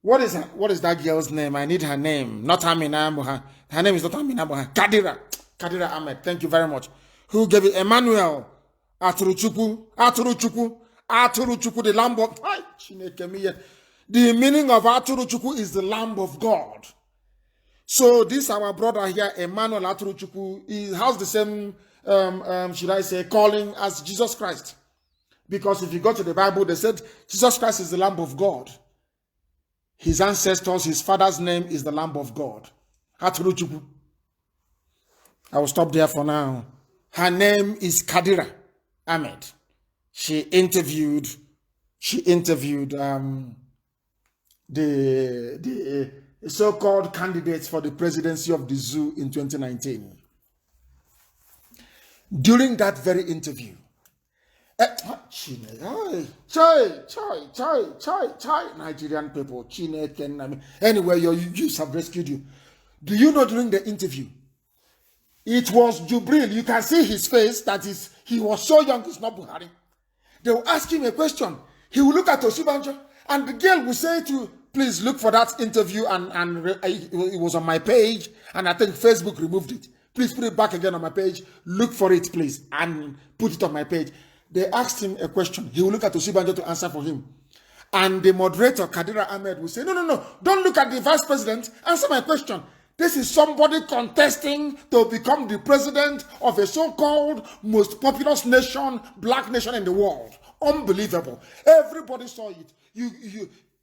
What is that girl's name? I need her name. Not Amina Moha. Her name is not Amina Moha. Kadira Ahmed. Thank you very much. Who gave it? Emmanuel Aturuchukwu, the Lamb of God. The meaning of Aturuchukwu is the Lamb of God. So this our brother here, Emmanuel Aturuchukwu, he has the same, should I say, calling as Jesus Christ. Because if you go to the Bible, they said Jesus Christ is the Lamb of God. His ancestors, his father's name is the Lamb of God. I will stop there for now. Her name is Kadira Ahmed. She interviewed the so-called candidates for the presidency of the zoo in 2019. During that very interview, Nigerian people, anyway, your youths have rescued you. Do you know during the interview, it was Jubril, you can see his face, he was so young, it's not Buhari. They will ask him a question. He will look at Osibanjo, and the girl will say to, please look for that interview, and it was on my page, and I think Facebook removed it. Please put it back again on my page. Look for it, please, and put it on my page. They asked him a question. He will look at Osibanjo to answer for him. And the moderator, Kadira Ahmed, will say, no, don't look at the vice president. Answer my question. This is somebody contesting to become the president of a so-called most populous nation, black nation in the world. Unbelievable. Everybody saw it.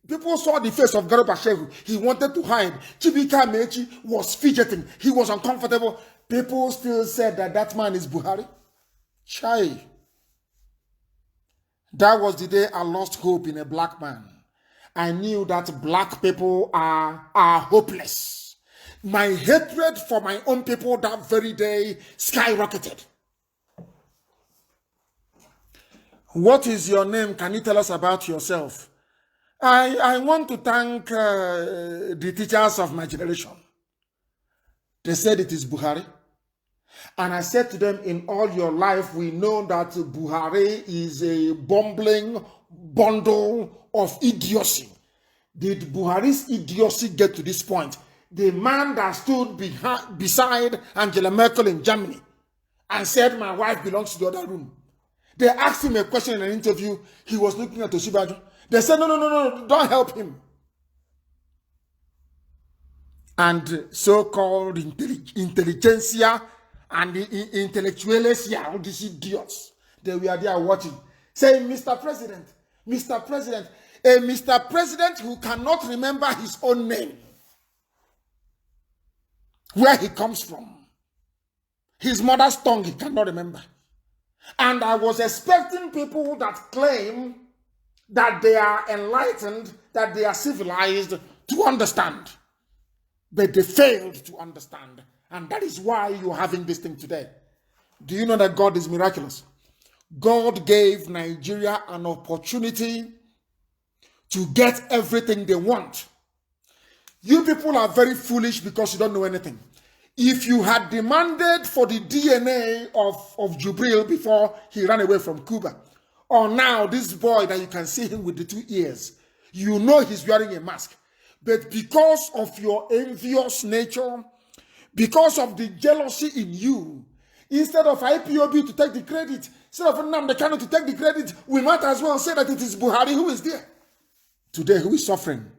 People saw the face of Garuba Shehu. He wanted to hide. Chibika Mechi was fidgeting. He was uncomfortable. People still said that man is Buhari. Chai. That was the day I lost hope in a black man. I knew that black people are hopeless. My hatred for my own people that very day skyrocketed. What is your name? Can you tell us about yourself? I want to thank the teachers of my generation. They said it is Buhari. And I said to them, in all your life, we know that Buhari is a bumbling bundle of idiocy. Did Buhari's idiocy get to this point? The man that stood beside Angela Merkel in Germany and said, my wife belongs to the other room. They asked him a question in an interview. He was looking at Osibanjo. They said, no, don't help him. And so-called intelligentsia and the intellectuals, all these idiots, they were there watching, saying, Mr. President, a Mr. President who cannot remember his own name, where he comes from, his mother's tongue he cannot remember. And I was expecting people that claim that they are enlightened, that they are civilized, to understand. But they failed to understand. And that is why you're having this thing today. Do you know that God is miraculous? God gave Nigeria an opportunity to get everything they want. You people are very foolish because you don't know anything. If you had demanded for the DNA of Jubril before he ran away from Cuba, or now this boy that you can see him with the 2 ears, you know he's wearing a mask. But because of your envious nature, because of the jealousy in you, instead of IPOB to take the credit, instead of NNAMDI to take the credit, we might as well say that it is Buhari who is there. Today, who is suffering?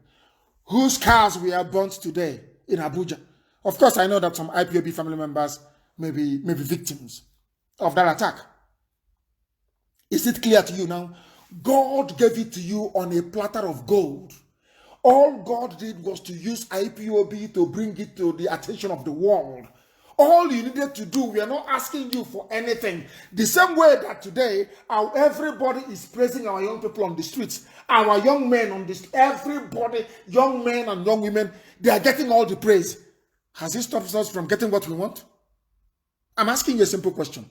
Whose cars were burnt today in Abuja? Of course, I know that some IPOB family members may be victims of that attack. Is it clear to you now? God gave it to you on a platter of gold. All God did was to use IPOB to bring it to the attention of the world. All you needed to do, we are not asking you for anything. The same way that today, everybody is praising our young people on the streets, our young men on the streets, everybody, young men and young women, they are getting all the praise. Has it stopped us from getting what we want? I'm asking you a simple question.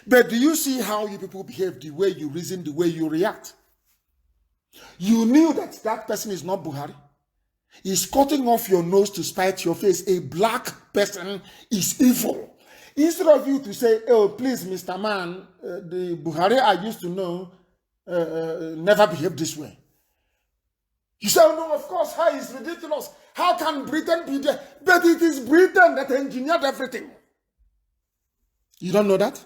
But do you see how you people behave, the way you reason, the way you react? You knew that that person is not Buhari. He's cutting off your nose to spite your face. A black person is evil. Instead of you to say, oh, please, Mr. Man, the Buhari I used to know never behaved this way. You say, oh, no, of course, how is ridiculous. How can Britain be there? But it is Britain that engineered everything. You don't know that?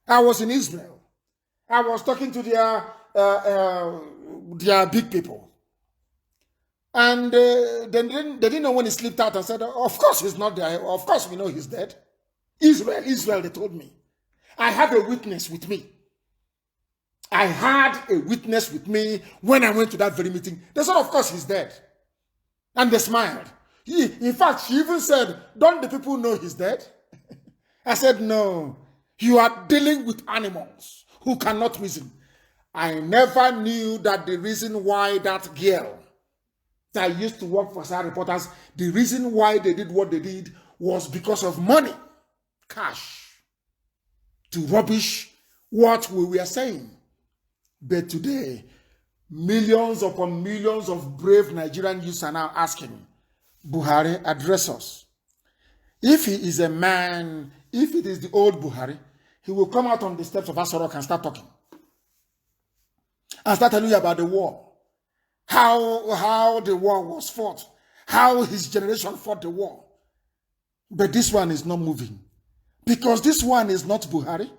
I was in Israel. I was talking to their big people. And they didn't know when he slipped out and said, of course he's not there. Of course we know he's dead. Israel, they told me. I have a witness with me. I had a witness with me when I went to that very meeting. They said, of course, he's dead. And they smiled. In fact, she even said, don't the people know he's dead? I said, no. You are dealing with animals who cannot reason. I never knew that the reason why that girl that used to work for Star Reporters, the reason why they did what they did was because of money, cash, to rubbish what we were saying. But today, millions upon millions of brave Nigerian youths are now asking, Buhari, address us. If he is a man, if it is the old Buhari, he will come out on the steps of Asorok and start talking. And start telling you about the war. How the war was fought. How his generation fought the war. But this one is not moving. Because this one is not Buhari.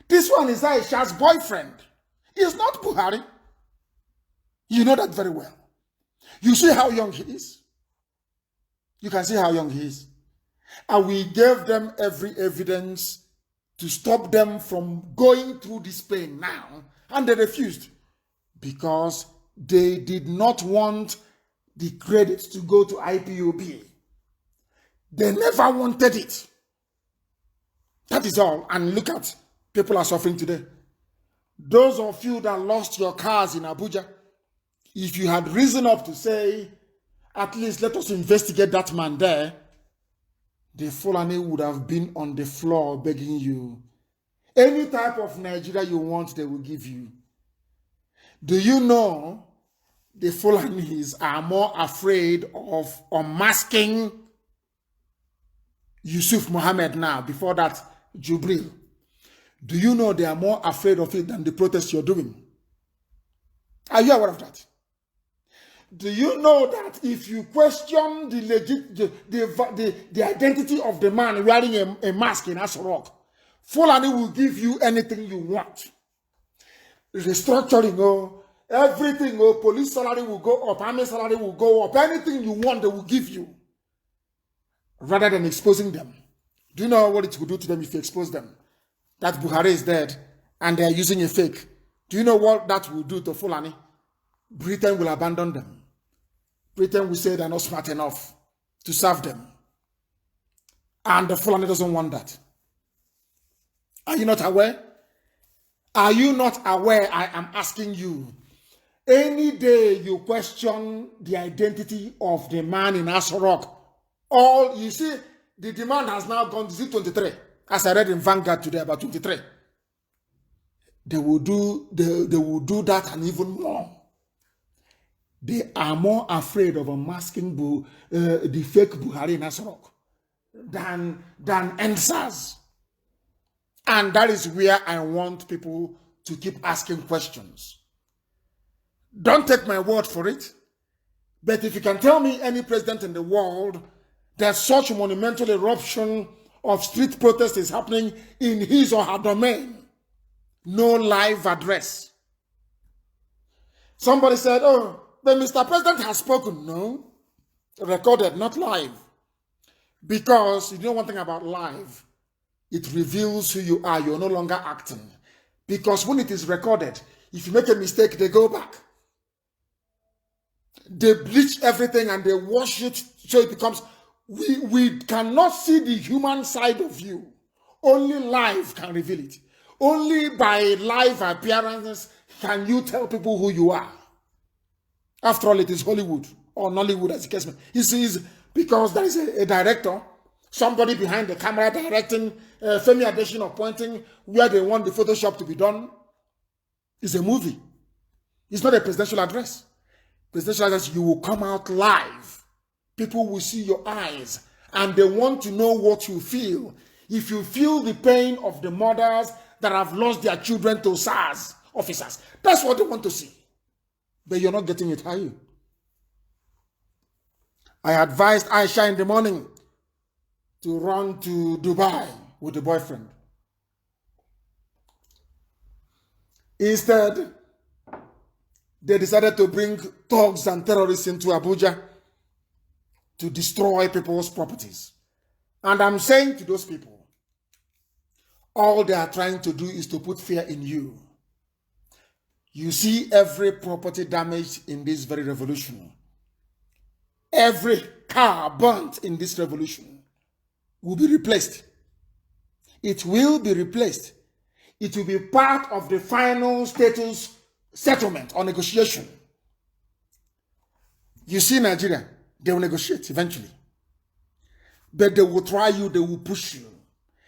This one is Aisha's boyfriend. He's not Buhari. You know that very well. You see how young he is. You can see how young he is. And we gave them every evidence to stop them from going through this pain now. And they refused. Because they did not want the credit to go to IPOB. They never wanted it. That is all. And look at, people are suffering today. Those of you that lost your cars in Abuja, if you had risen up to say, at least let us investigate that man there, the Fulani would have been on the floor begging you. Any type of Nigeria you want, they will give you. Do you know the Fulanis are more afraid of unmasking Yusuf Mohammed now, before that, Jubril? Do you know they are more afraid of it than the protest you're doing? Are you aware of that? Do you know that if you question the identity of the man wearing a mask in Asorok, Fulani will give you anything you want? Restructuring, everything, police salary will go up, army salary will go up, anything you want they will give you, rather than exposing them. Do you know what it will do to them if you expose them? That Buhari is dead and they are using a fake. Do you know what that will do to Fulani? Britain will abandon them. Britain will say they're not smart enough to serve them. And the Fulani doesn't want that. Are you not aware? Are you not aware? I am asking you. Any day you question the identity of the man in Asorok, all you see, the demand has now gone to 23. As I read in Vanguard today, about 23. They will do that and even more. They are more afraid of unmasking the fake Buhari in Asorok than NSAS. And that is where I want people to keep asking questions. Don't take my word for it. But if you can tell me any president in the world that such a monumental eruption of street protest is happening in his or her domain, no live address. Somebody said, oh, the Mr. President has spoken. No, recorded, not live. Because you know one thing about live, it reveals who you are. You're no longer acting. Because when it is recorded, if you make a mistake, they go back. They bleach everything and they wash it so it becomes... We cannot see the human side of you. Only live can reveal it. Only by live appearances can you tell people who you are. After all, it is Hollywood or Nollywood as the case may be. He sees, because there is a director, somebody behind the camera directing, Femi Adesina pointing where they want the Photoshop to be done. It's a movie. It's not a presidential address. Presidential address, you will come out live. People will see your eyes and they want to know what you feel. If you feel the pain of the mothers that have lost their children to SARS officers, that's what they want to see. But you're not getting it, are you? I advised Aisha in the morning to run to Dubai with a boyfriend. Instead, they decided to bring thugs and terrorists into Abuja to destroy people's properties. And I'm saying to those people, all they are trying to do is to put fear in you. You see every property damaged in this very revolution. Every car burnt in this revolution will be replaced. It will be replaced. It will be part of the final status settlement or negotiation. You see Nigeria, they will negotiate eventually. But they will try you, they will push you.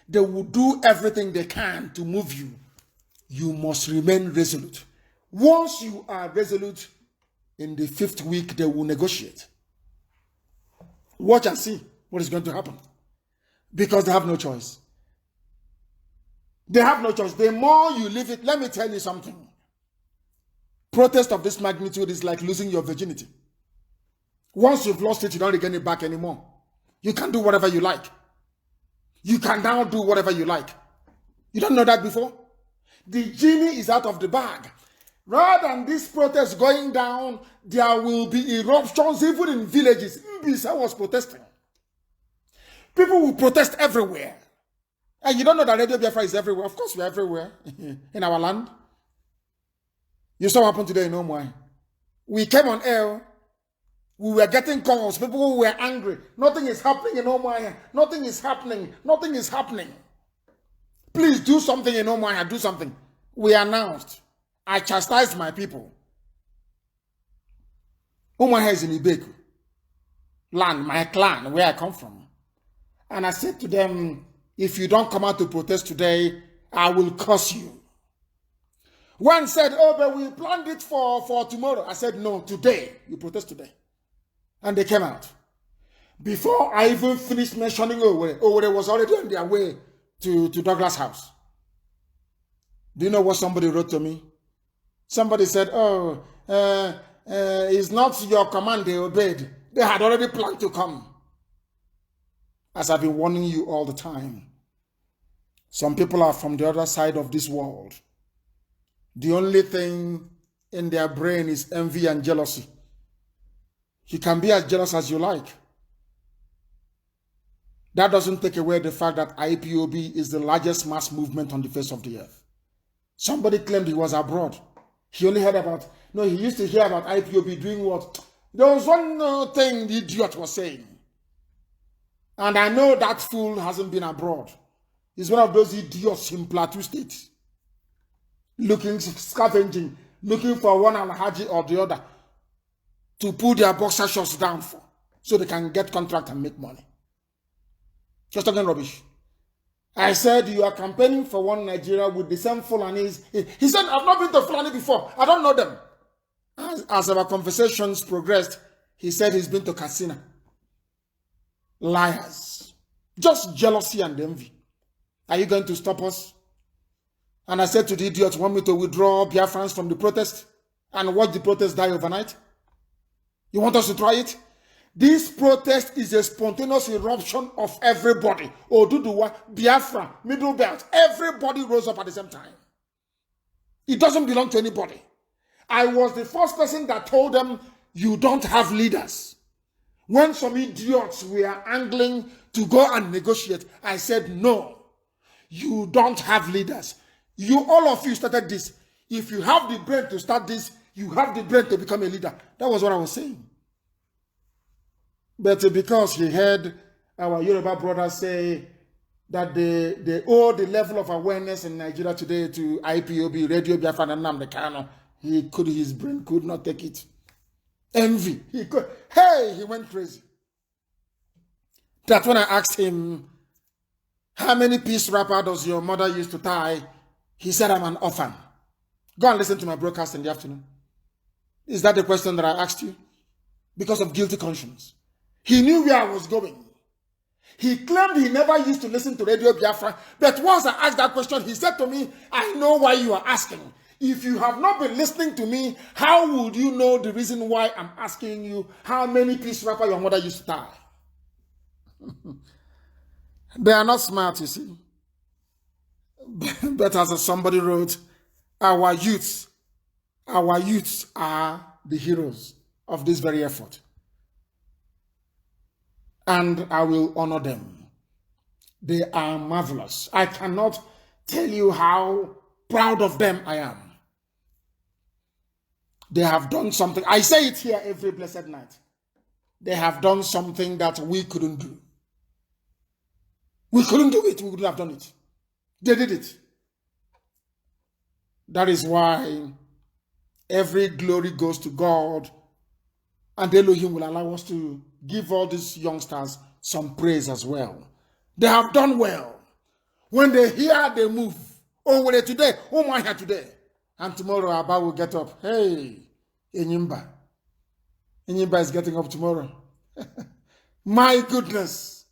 They will do everything they can to move you. You must remain resolute. Once you are resolute, in the 5th week, they will negotiate. Watch and see what is going to happen. Because they have no choice. They have no choice. The more you leave it, let me tell you something. Protest of this magnitude is like losing your virginity. Once you've lost it, you don't regain it back anymore. You can do whatever you like. You can now do whatever you like. You don't know that before? The genie is out of the bag. Rather than this protest going down, there will be eruptions even in villages. I was protesting. People will protest everywhere. And you don't know that Radio Biafra is everywhere. Of course, we are everywhere in our land. You saw what happened today in Omwai. We came on air. We were getting calls. People were angry. Nothing is happening in Omwai. Nothing is happening. Nothing is happening. Please do something in Omwai. Do something. We announced. I chastised my people. Omwai is in Ibeku land, my clan, where I come from. And I said to them, if you don't come out to protest today, I will curse you. One said, oh, but we planned it for tomorrow. I said, no, today. You protest today. And they came out. Before I even finished mentioning Owerri was already on their way to Douglas House. Do you know what somebody wrote to me? Somebody said, oh, it's not your command they obeyed. They had already planned to come. As I've been warning you all the time. Some people are from the other side of this world. The only thing in their brain is envy and jealousy. You can be as jealous as you like. That doesn't take away the fact that IPOB is the largest mass movement on the face of the earth. Somebody claimed he was abroad. He only heard about, no, he used to hear about IPOB doing what? There was one thing the idiot was saying. And I know that fool hasn't been abroad. He's one of those idiots in Plateau State. Looking, scavenging, looking for one alhaji or the other to put their boxer shorts down for, so they can get contract and make money. Just talking rubbish. I said, you are campaigning for one Nigeria with the same Fulanis. He said, I've not been to Fulani before. I don't know them. As our conversations progressed, he said he's been to Katsina. Liars. Just jealousy and envy. Are you going to stop us? And I said to the idiots, want me to withdraw Biafrans from the protest and watch the protest die overnight? You want us to try it? This protest is a spontaneous eruption of everybody. Oduduwa, Biafra, Middle Belt. Everybody rose up at the same time. It doesn't belong to anybody. I was the first person that told them, you don't have leaders. When some idiots were angling to go and negotiate, I said, no, you don't have leaders. You, all of you started this. If you have the brain to start this, you have the brain to become a leader. That was what I was saying. But because he heard our Yoruba brothers say that they owe the level of awareness in Nigeria today to IPOB, Radio Biafra, and NNAMDI, KANU, his brain could not take it. Envy. He went crazy. That when I asked him, how many piece wrapper does your mother used to tie? He said, I'm an orphan. Go and listen to my broadcast in the afternoon. Is that the question that I asked you? Because of guilty conscience. He knew where I was going. He claimed he never used to listen to Radio Biafra, but once I asked that question, he said to me, I know why you are asking. If you have not been listening to me, how would you know the reason why I'm asking you how many piece wrapper your mother used to tie? They are not smart, you see. But as somebody wrote, our youths are the heroes of this very effort. And I will honor them. They are marvelous. I cannot tell you how proud of them I am. They have done something. I say it here every blessed night. They have done something that we couldn't do. We couldn't do it. We couldn't have done it. They did it. That is why every glory goes to God, and Elohim will allow us to give all these youngsters some praise as well. They have done well. When they hear, they move. Oh, well, today, oh, my here today. And tomorrow, Abba will get up. Hey, Enyimba. Enyimba is getting up tomorrow. My goodness.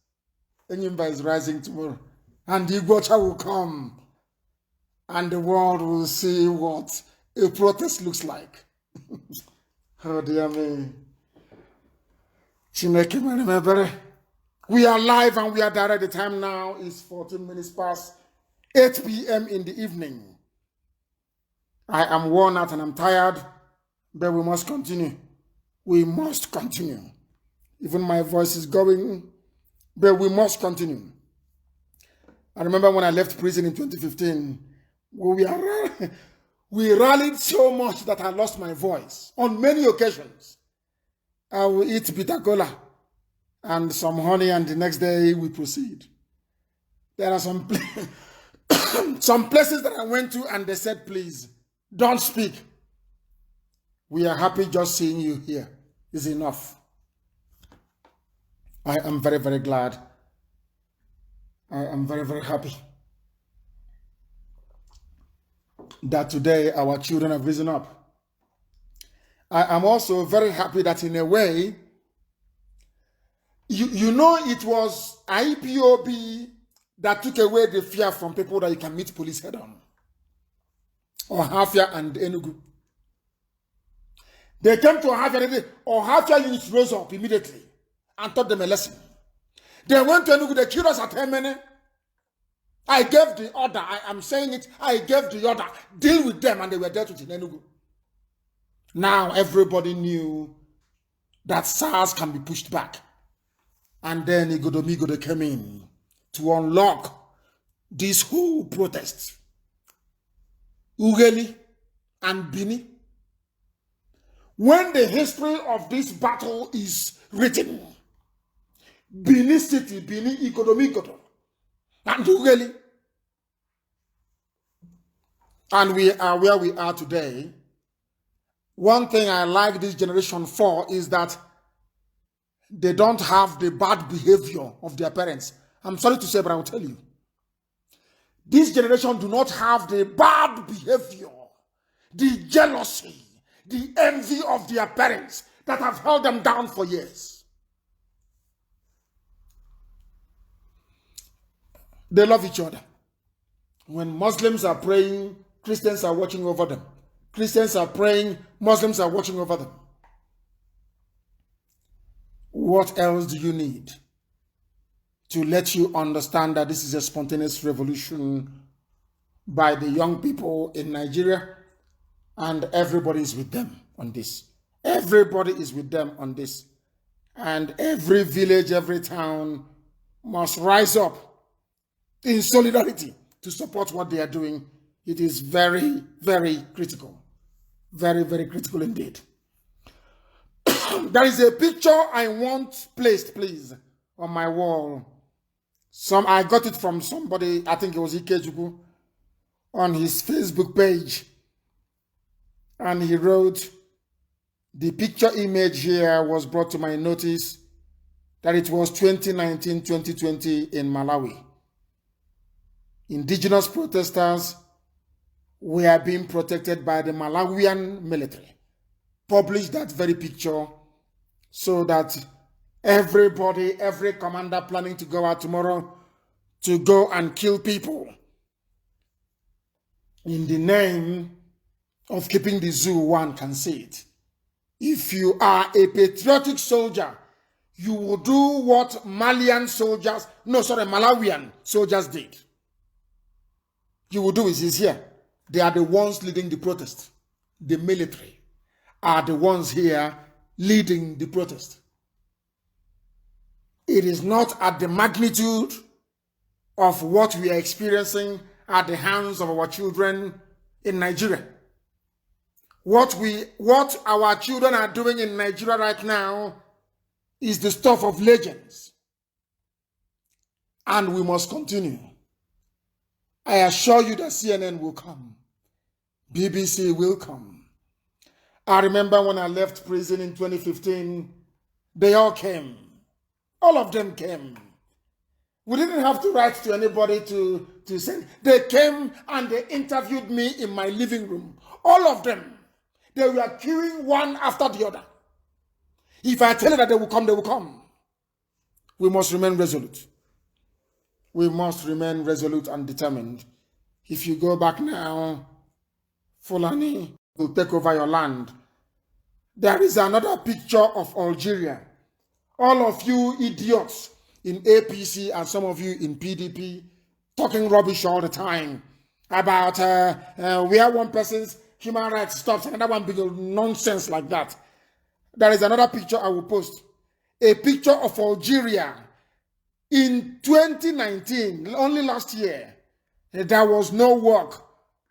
Enyimba is rising tomorrow. And the Igbocha will come. And the world will see what a protest looks like. Oh, dear me. We are live and we are direct. The time now is 14 minutes past 8 p.m. in the evening. I am worn out and I'm tired, but we must continue. We must continue. Even my voice is going, but we must continue. I remember when I left prison in 2015, we rallied so much that I lost my voice on many occasions. I will eat bitter cola and some honey, and the next day we proceed. There are some places that I went to and they said, please, don't speak. We are happy just seeing you here. Is enough. I am very, very glad. I am very, very happy that today our children have risen up. I am also very happy that in a way, you know, it was IPOB that took away the fear from people that you can meet police head on. Or Hafia and Enugu. They came to Hafia, or Hafia units rose up immediately and taught them a lesson. They went to Enugu, they killed us at Hemene. I gave the order, I am saying it, I gave the order, deal with them, and they were dealt with in Enugu. Now everybody knew that SARS can be pushed back. And then Igodomigodo came in to unlock this whole protest. Ugeli and Bini. When the history of this battle is written, Bini City, Bini Igodomigodo, and Ugeli, and we are where we are today. One thing I like this generation for is that they don't have the bad behavior of their parents. I'm sorry to say, but I will tell you. This generation do not have the bad behavior, the jealousy, the envy of their parents that have held them down for years. They love each other. When Muslims are praying, Christians are watching over them. Christians are praying, Muslims are watching over them. What else do you need to let you understand that this is a spontaneous revolution by the young people in Nigeria, and everybody is with them on this? Everybody is with them on this. And every village, every town must rise up in solidarity to support what they are doing. It is very, very critical. Very, very critical indeed. There is a picture I want placed, please, on my wall. I got it from somebody, I think it was Ikejuku, on his Facebook page. And he wrote, the picture image here was brought to my notice that it was 2019-2020 in Malawi. Indigenous protesters were being protected by the Malawian military. Published that very picture so that everybody, every commander planning to go out tomorrow to go and kill people in the name of keeping the zoo, one can see it. If you are a patriotic soldier, you will do what Malawian soldiers did. You will do is here. They are the ones leading the protest. The military are the ones here leading the protest. It is not at the magnitude of what we are experiencing at the hands of our children in Nigeria. What our children are doing in Nigeria right now is the stuff of legends. And we must continue. I assure you that CNN will come. BBC will come. I remember when I left prison in 2015, they all came. All of them came. We didn't have to write to anybody to send. They came and they interviewed me in my living room. All of them. They were queuing one after the other. If I tell you that they will come, they will come. We must remain resolute. We must remain resolute and determined. If you go back now, Fulani will take over your land. There is another picture of Algeria. All of you idiots in APC and some of you in PDP talking rubbish all the time about where one person's human rights stops and another one big nonsense like that. There is another picture I will post. A picture of Algeria in 2019, only last year. There was no work,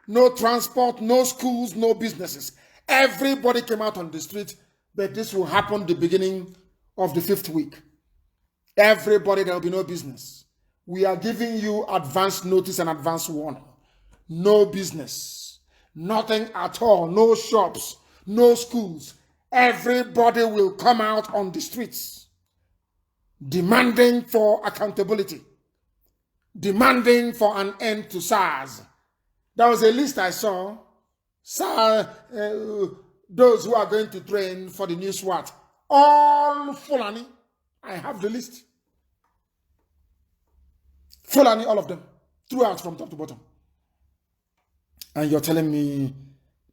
no transport, no schools, no businesses. Everybody came out on the street, but this will happen the beginning of the 5th week. Everybody, there will be no business. We are giving you advance notice and advance warning. No business, nothing at all, no shops, no schools. Everybody will come out on the streets demanding for accountability, demanding for an end to SARS. There was a list I saw. Those who are going to train for the new SWAT, all Fulani. I have the list. Fulani, all of them, throughout from top to bottom. And you're telling me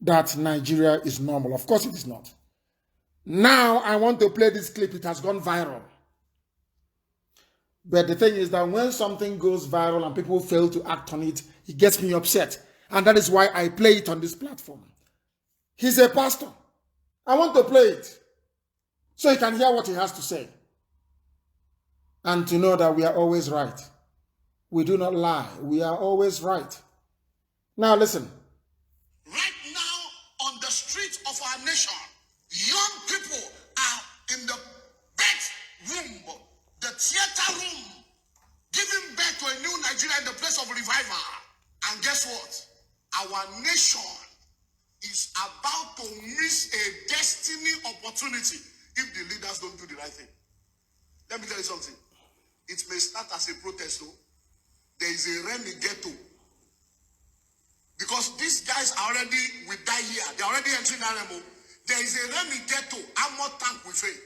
that Nigeria is normal. Of course it is not. Now I want to play this clip. It has gone viral. But the thing is that when something goes viral and people fail to act on it, it gets me upset. And that is why I play it on this platform. He's a pastor. I want to play it so you can hear what he has to say. And to know that we are always right. We do not lie. We are always right. Now listen. Right now on the streets of our nation, young people are in the bedroom, the theater room, giving birth to a new Nigeria in the place of revival. And guess what? Our nation is about to miss a destiny opportunity if the leaders don't do the right thing. Let me tell you something. It may start as a protest, though. There is a Remy ghetto. Because these guys are already, we die here. They're already entering Aremo. There is a Remy ghetto, armor tank with faith.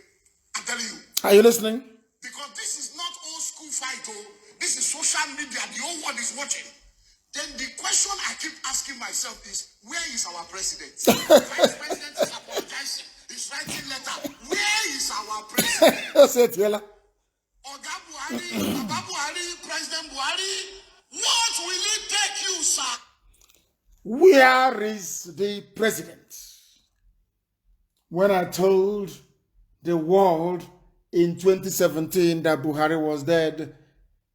I'm telling you. Are you listening? Because this is not old school fight, oh. This is social media. The whole world is watching. Then the question I keep asking myself is, where is our president? The vice president is apologizing. He's writing letter. Where is our president? That's it, Yella. Oga Buhari, Baba Buhari, President Buhari, what will it take you, sir? Where is the president? When I told the world in 2017 that Buhari was dead,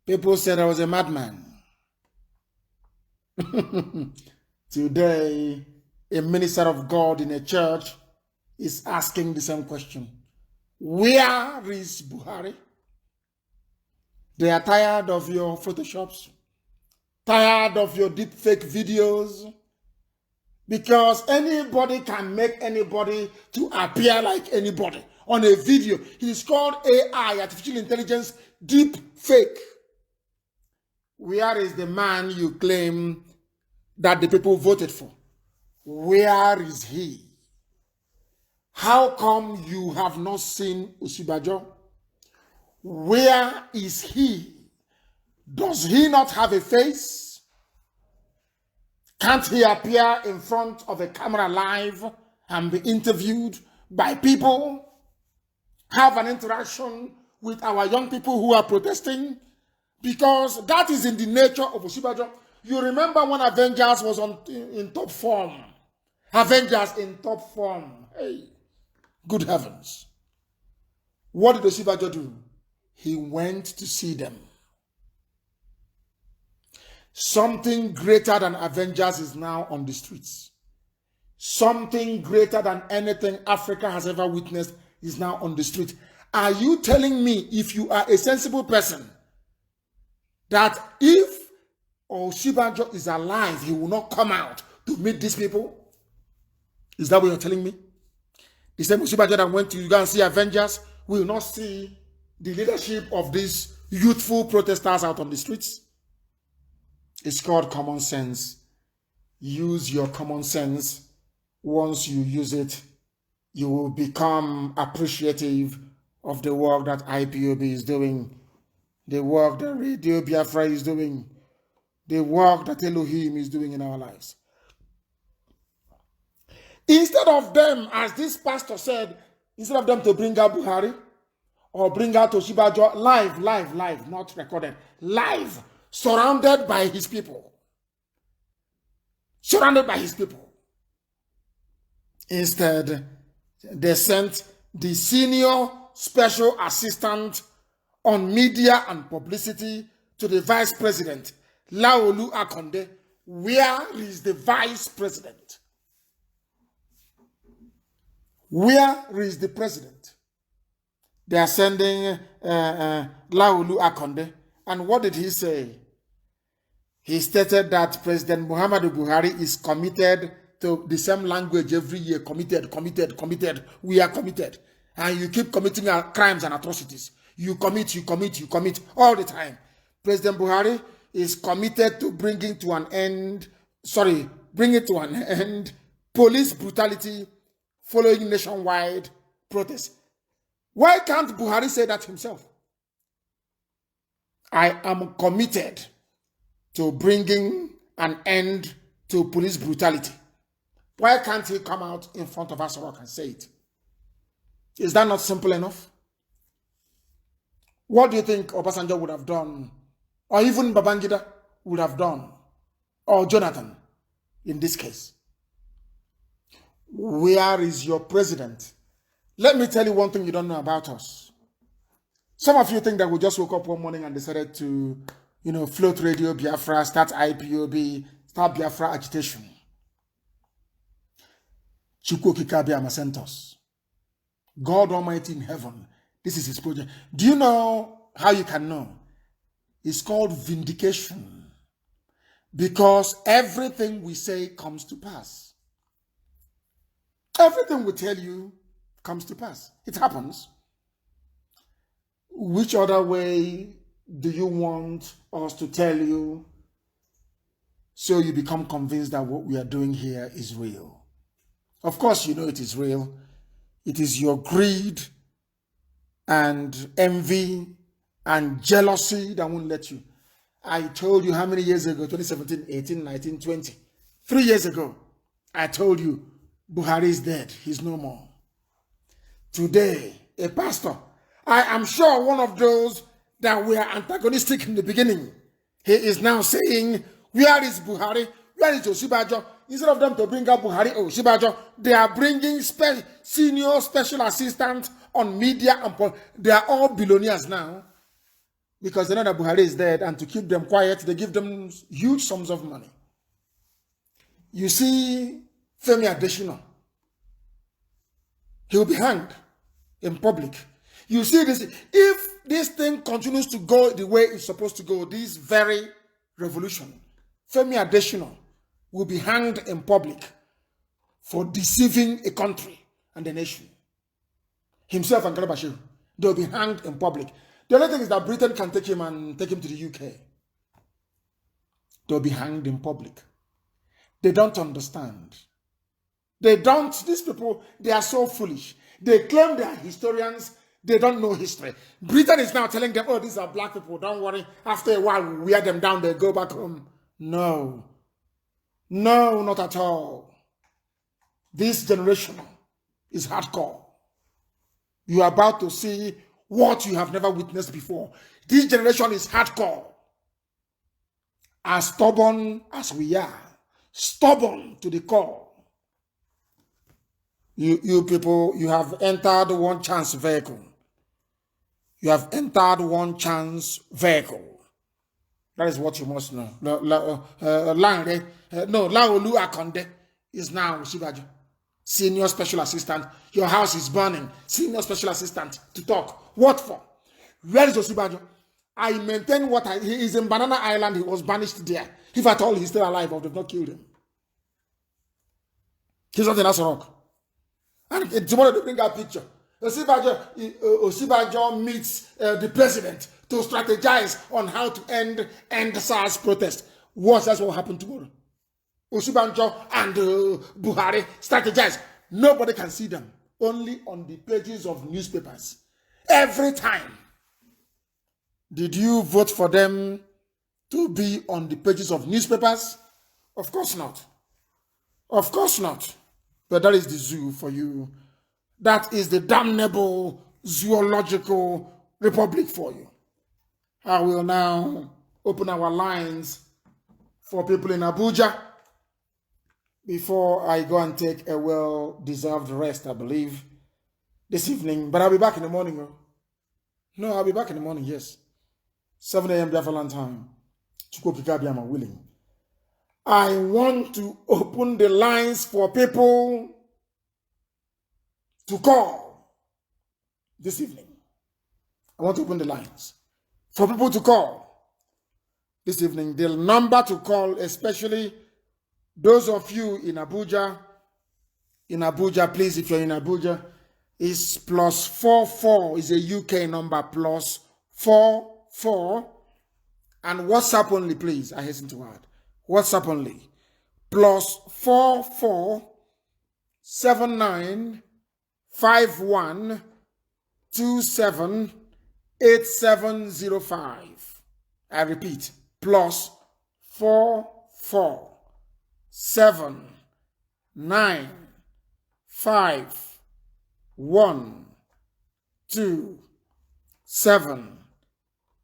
people said I was a madman. Today, a minister of God in a church is asking the same question. Where is Buhari? They are tired of your photoshops, tired of your deep fake videos, because anybody can make anybody to appear like anybody on a video. It is called AI, artificial intelligence, deep fake. Where is the man you claim that the people voted for? Where is he? How come you have not seen Osibajo? Where is he? Does he not have a face? Can't he appear in front of a camera live and be interviewed by people? Have an interaction with our young people who are protesting? Because that is in the nature of Osibajo. You remember when Avengers was in top form. Avengers in top form. Hey, good heavens. What did Osibajo do? He went to see them. Something greater than Avengers is now on the streets. Something greater than anything Africa has ever witnessed is now on the street. Are you telling me, if you are a sensible person, that if Oshibajo is alive, he will not come out to meet these people? Is that what you're telling me? The same Oshibajo that went to Uganda and see Avengers will not see the leadership of these youthful protesters out on the streets? It's called common sense. Use your common sense. Once you use it, you will become appreciative of the work that IPOB is doing, the work that Radio Biafra is doing, the work that Elohim is doing in our lives. Instead of them, as this pastor said, instead of them to bring out Buhari or bring out Oshibajo live, not recorded, live, surrounded by his people. Surrounded by his people. Instead, they sent the senior special assistant on media and publicity to the vice president, Laolu Akonde. Where is the vice president? Where is the president? They are sending Laolu Akonde. And what did he say? He stated that President Muhammadu Buhari is committed to the same language every year. Committed. We are committed. And you keep committing crimes and atrocities. You commit all the time. President Buhari is committed to bringing to an end police brutality following nationwide protests. Why can't Buhari say that himself? I am committed to bringing an end to police brutality. Why can't he come out in front of us and say it? Is that not simple enough? What do you think Obasanjo would have done, or even Babangida would have done, or Jonathan in this case? Where is your president? Let me tell you one thing you don't know about us. Some of you think that we just woke up one morning and decided to, float Radio Biafra, start IPOB, start Biafra agitation. Chukwokikabiama sent us. God Almighty in heaven. This is his project. Do you know how you can know? It's called vindication. Because everything we say comes to pass. Everything we tell you comes to pass. It happens. Which other way do you want us to tell you so you become convinced that what we are doing here is real? Of course, you know it is real. It is your greed and envy and jealousy that won't let you. I told you how many years ago, 2017, 18, 19, 20. 3 years ago, I told you, Buhari is dead. He's no more. Today, a pastor, I am sure one of those that were antagonistic in the beginning, he is now saying, where is Buhari? Where is Oshibajo? Instead of them to bring up Buhari or Oshibajo, they are bringing senior special assistants on media. And they are all billionaires now because they know that Buhari is dead, and to keep them quiet, they give them huge sums of money. You see Femi Adesina, he will be hanged in public. You see this, if this thing continues to go the way it's supposed to go, this very revolution, Femi Adesina will be hanged in public for deceiving a country and a nation. Himself and Garabashev, they'll be hanged in public. The only thing is that Britain can take him and take him to the UK. They'll be hanged in public. They don't understand. These people, they are so foolish. They claim they are historians. They don't know history. Britain is now telling them, oh, these are black people. Don't worry. After a while, we wear them down. They go back home. No. No, not at all. This generation is hardcore. You are about to see what you have never witnessed before. This generation is hardcore. As stubborn as we are. Stubborn to the core. You people, you have entered one chance vehicle. You have entered one chance vehicle. That is what you must know. Laolu Akonde is now Oshibajo. Senior special assistant, your house is burning. Senior special assistant to talk. What for? Where is Osibajo? I maintain what he is in Banana Island. He was banished there. If at all he's still alive, or they've not killed him. He's not in Asorok. And tomorrow they bring a picture. Osibajo meets the president to strategize on how to end SARS protest. That's what will happen tomorrow. Osibajo and Buhari strategize. Nobody can see them. Only on the pages of newspapers. Every time. Did you vote for them to be on the pages of newspapers? Of course not. Of course not. But that is the zoo for you. That is the damnable zoological republic for you. I will now open our lines for people in Abuja before I go and take a well-deserved rest, I believe, this evening. But I'll be back in the morning. No, I'll be back in the morning, yes. 7 a.m. Biafran time. I'm willing. I want to open the lines for people to call this evening. I want to open the lines for people to call this evening. The number to call, especially those of you in Abuja. In Abuja, please, if you're in Abuja, is +44 is a UK number, +44, and WhatsApp only, please. I hasten to add WhatsApp only. +44 79 51 27 8705. I repeat, +44 79 51 27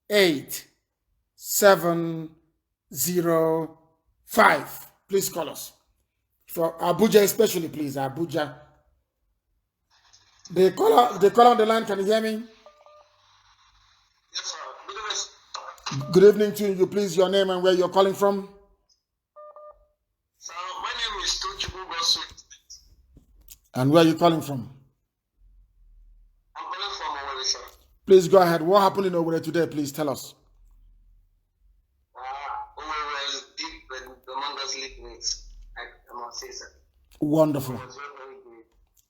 8705. Please call us. For Abuja especially, please. Abuja. The caller on the line, can you hear me? Yes, sir. Good evening to you. Please, your name and where you're calling from. Sir, my name is Tochibu Gosu. And where are you calling from? I'm calling from Owerri, sir. Please go ahead. What happened in Owerri today? Please tell us. Owerri is deep and the mango's liquid. I must say, sir. Wonderful. It was very, very good.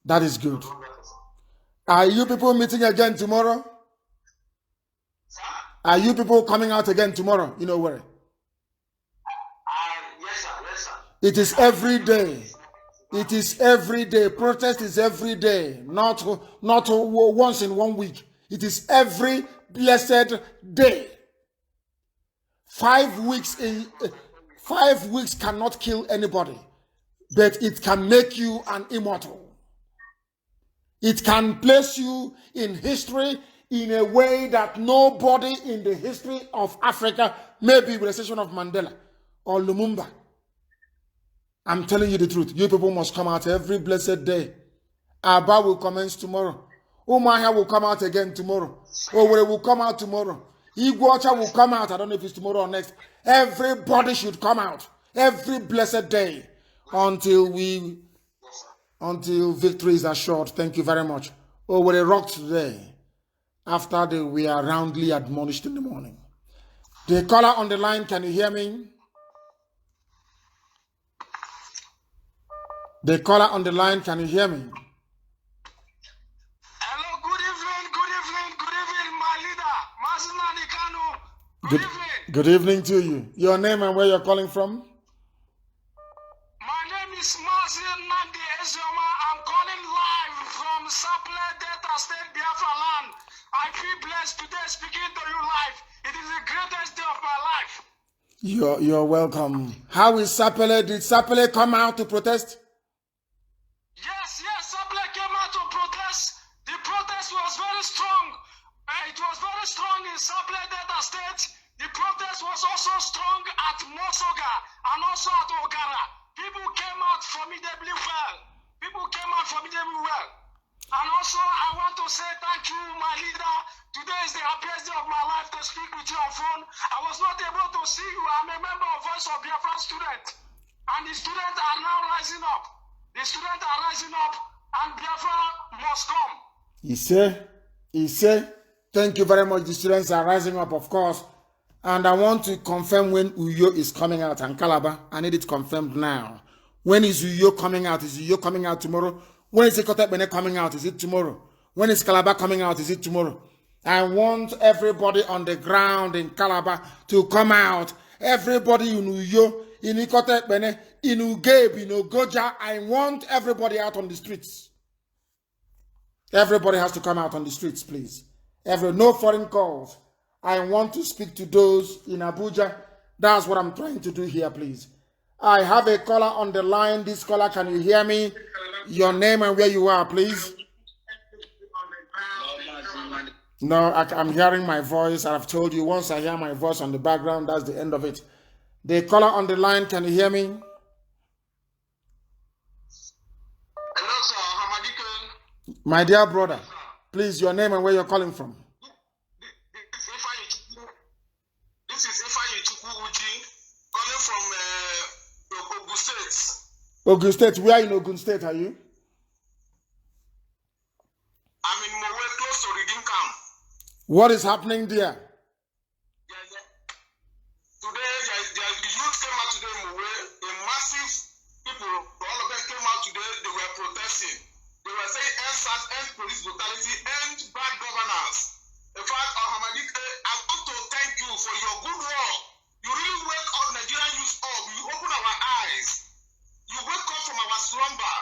That is good. Wonderful, sir. Are you people meeting again tomorrow? Sir? Are you people coming out again tomorrow? You know where? Yes, sir. Yes, sir. It is every day. It is every day. Protest is every day. Not once in 1 week. It is every blessed day. 5 weeks cannot kill anybody, but it can make you an immortal. It can place you in history in a way that nobody in the history of Africa, maybe with the exception of Mandela or Lumumba. I'm telling you the truth. You people must come out every blessed day. Aba will commence tomorrow. Umahia will come out again tomorrow. Owerri will come out tomorrow. Iguacha will come out. I don't know if it's tomorrow or next. Everybody should come out every blessed day until victory is assured. Thank you very much. Owerri rocked today after we are roundly admonished in the morning. The caller on the line, can you hear me? The caller on the line, can you hear me? Hello, good evening, my leader, MAZI KANU. Good evening. Good evening to you. Your name and where you're calling from? My name is MAZI NNAMDI. I'm calling live from Saple Delta State, Biafra land. I feel blessed today speaking to you live. It is the greatest day of my life. You're welcome. How is Sapele? Did Sapele come out to protest? Yes, Saple came out to protest. The protest was very strong. It was very strong in Saple Delta State. The protest was also strong at Mosoga and also at Ogara. People came out formidably well. And also, I want to say thank you, my leader. Today is the happiest day of my life to speak with you on phone. I was not able to see you. I'm a member of Voice of Biafran student. And the students are now rising up. The students are rising up and Biafra must come. He said, thank you very much. The students are rising up, of course. And I want to confirm when Uyo is coming out and Calabar. I need it confirmed now. When is Uyo coming out? Is Uyo coming out tomorrow? When is Ekotepene coming out? Is it tomorrow? When is Calabar coming out? Is it tomorrow? I want everybody on the ground in Calabar to come out. Everybody in Uyo, in Ekotepene, in Ugeb, in Ogoja. I want everybody out on the streets. Everybody has to come out on the streets, please. No foreign calls. I want to speak to those in Abuja. That's what I'm trying to do here, please. I have a caller on the line. This caller, can you hear me? Your name and where you are, please. No, I'm hearing my voice. I've told you, once I hear my voice on the background, that's the end of it. The caller on the line, can you hear me? Hello, sir. My dear brother, please, your name and where you're calling from. This is Ifeanyi Chukwuuji, calling from Ogun State. Ogun State, where in Ogun State are you? I'm in Mowe, close to Redeem Camp. What is happening there? Today, the youth came out today in Mowe. A massive people, all of them came out today. They were protesting. They were saying end SARS, end police brutality, end bad governance. In fact, Hamadike, I want to thank you for your good work. You really wake up Nigerian youth up. You open our eyes. You wake up from our slumber.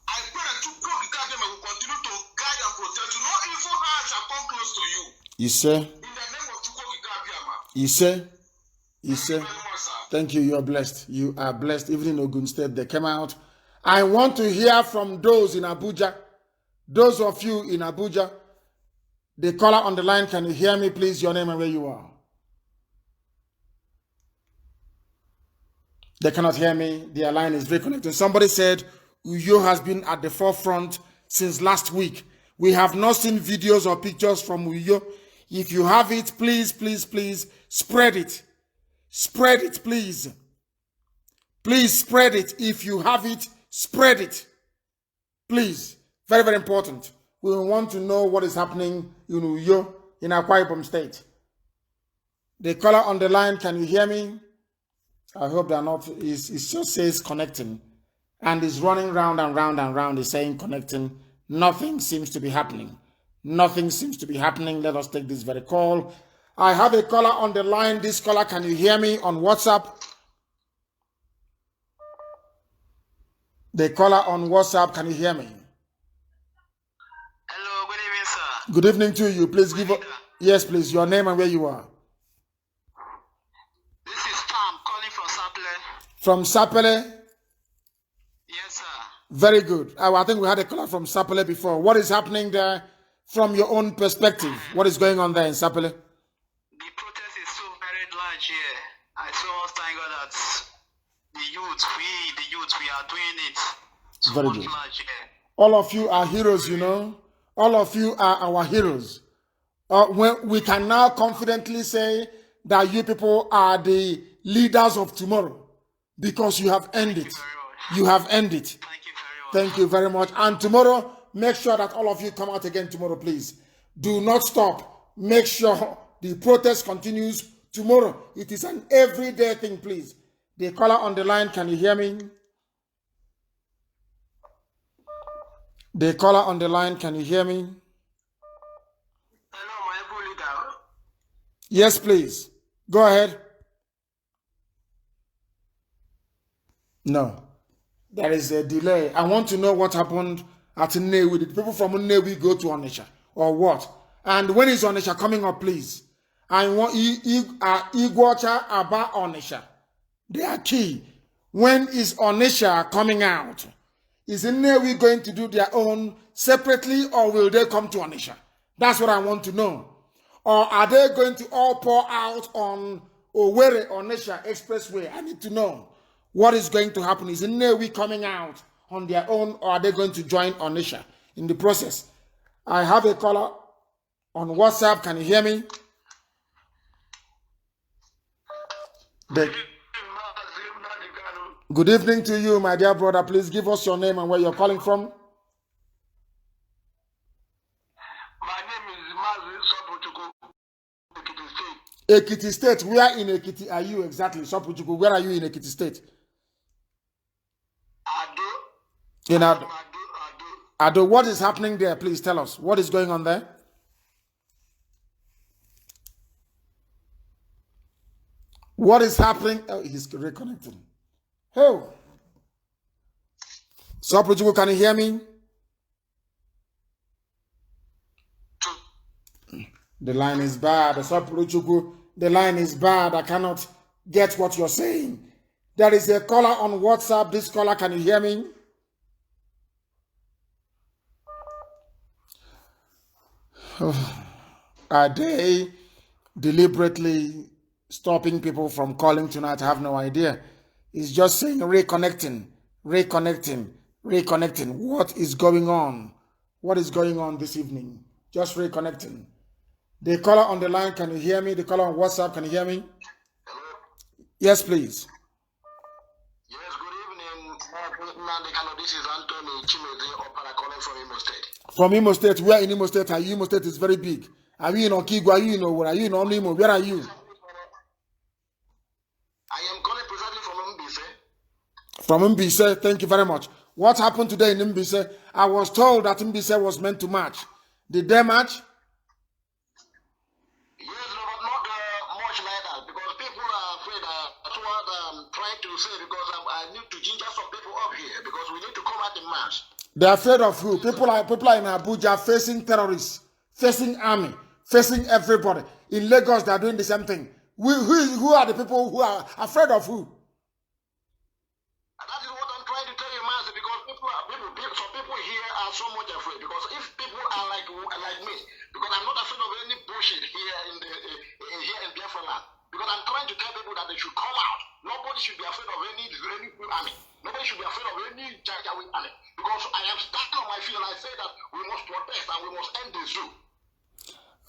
I pray that you will continue to guide and protect you. No evil heart shall come close to you. You say? In the name of Chukwuka. You say? You say? Thank you. You are blessed. You are blessed. Even in Ogun State, they came out. I want to hear from those in Abuja. Those of you in Abuja. The caller on the line, can you hear me, please? Your name and where you are. They cannot hear me. Their line is reconnecting. Somebody said Uyo has been at the forefront since last week. We have not seen videos or pictures from Uyo. If you have it, please, please, please spread it. Spread it, please. Please spread it. If you have it, spread it. Please. Very, very important. We want to know what is happening in Uyo, in Akwa Ibom State. The caller on the line, can you hear me? I hope they're not. It just says connecting. And it's running round and round and round. It's saying connecting. Nothing seems to be happening. Nothing seems to be happening. Let us take this very call. I have a caller on the line. This caller, can you hear me on WhatsApp? The caller on WhatsApp, can you hear me? Hello, good evening, sir. Good evening to you. Please give us, yes, please, your name and where you are. This is Tom calling from Sapele. From Sapele? Yes, sir. Very good. I think we had a caller from Sapele before. What is happening there from your own perspective? What is going on there in Sapele? The protest is so very large here. I so much thank God that the youth, we are doing it so very much good. large here. All of you are heroes, you know. All of you are our heroes. When we can now confidently say that you people are the leaders of tomorrow because you have earned it. You have earned it. Thank you very much. Thank you very much. And tomorrow, make sure that all of you come out again tomorrow, please. Do not stop. Make sure the protest continues tomorrow. It is an everyday thing, please. The caller on the line, can you hear me? The caller on the line, can you hear me? Hello, my leader. Yes, please. Go ahead. No. There is a delay. I want to know what happened at Nnewi. Did people from Nnewi go to Onitsha or what? And when is Onitsha coming up, please? I want Iguacha Aba Onitsha. They are key. When is Onitsha coming out? Is Nnewi going to do their own separately or will they come to Onitsha? That's what I want to know. Or are they going to all pour out on Owerri Onitsha Expressway? I need to know what is going to happen. Is Nnewi coming out on their own or are they going to join Onitsha in the process? I have a caller on WhatsApp. Can you hear me? Good evening to you, my dear brother. Please give us your name and where you're calling from. My name is MAZI, Ekiti State. Ekiti State. Where in Ekiti are you exactly? Sopuchuku, where are you in Ekiti State? Ado. In Ado. Ado, what is happening there? Please tell us. What is going on there? What is happening? Oh, he's reconnecting. Oh. Sopuchuku, can you hear me? The line is bad. Sopuchuku, the line is bad. I cannot get what you're saying. There is a caller on WhatsApp. This caller, can you hear me? Are they deliberately stopping people from calling tonight? I have no idea. It's just saying reconnecting, reconnecting, reconnecting. What is going on? What is going on this evening? Just reconnecting. The caller on the line, can you hear me? The caller on WhatsApp, can you hear me? Hello? Yes, please. Yes, good evening. This is Anthony Chimezi Opara calling from Imo State. From Imo State. Where in Imo State are you? Imo State is very big. Are you in Okigwe? Are you in Owo? Are you in Onimo? Where are you? I am calling precisely from Mbise. From Mbise. Thank you very much. What happened today in Mbise? I was told that Mbise was meant to march. Did they march? Yes, but not much like that because people are afraid. That's what I'm trying to say because I need to ginger some people up here because we need to come out in mass. They're afraid of who? People are in Abuja facing terrorists, facing army, facing everybody. In Lagos, they're doing the same thing. Who are the people who are afraid of who? And that is what I'm trying to tell you, Master, because some people here are so much afraid. Because if people are like me, because I'm not afraid of any bullshit here in Biafra land. Because I'm trying to tell people that they should come out. Nobody should be afraid of any army. Nobody should be afraid of any Janjaweed army. Because I am standing on my feet and I say that we must protest and we must end the zoo.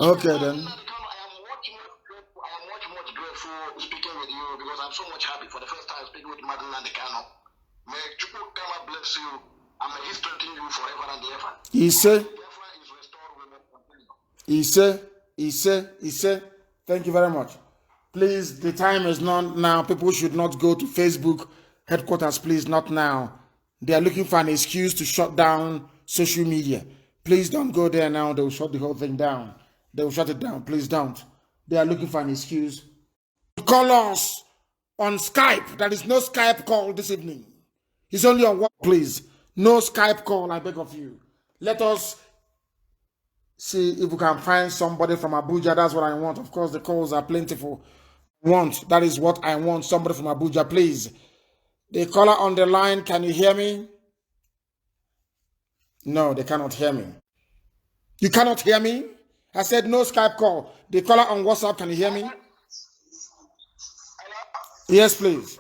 Okay, then. I am much grateful speaking with you because I'm so much happy for the first time speaking with Martin and the KANU. May Chukwu Kama bless you and may He strengthen you forever and ever. He said, thank you very much. Please, the time is not now. People should not go to Facebook headquarters, please, not now. They are looking for an excuse to shut down social media. Please don't go there now. They will shut the whole thing down. They will shut it down. Please don't. They are looking for an excuse. Call us on Skype. There is no Skype call this evening. It's only on what, please. No Skype call, I beg of you. Let us see if we can find somebody from Abuja. That's what I want. Of course, the calls are plentiful. That is what I want. Somebody from Abuja, please. The caller on the line, can you hear me? No, they cannot hear me. You cannot hear me? I said no Skype call. The caller on WhatsApp, can you hear me? Hello? Yes, please.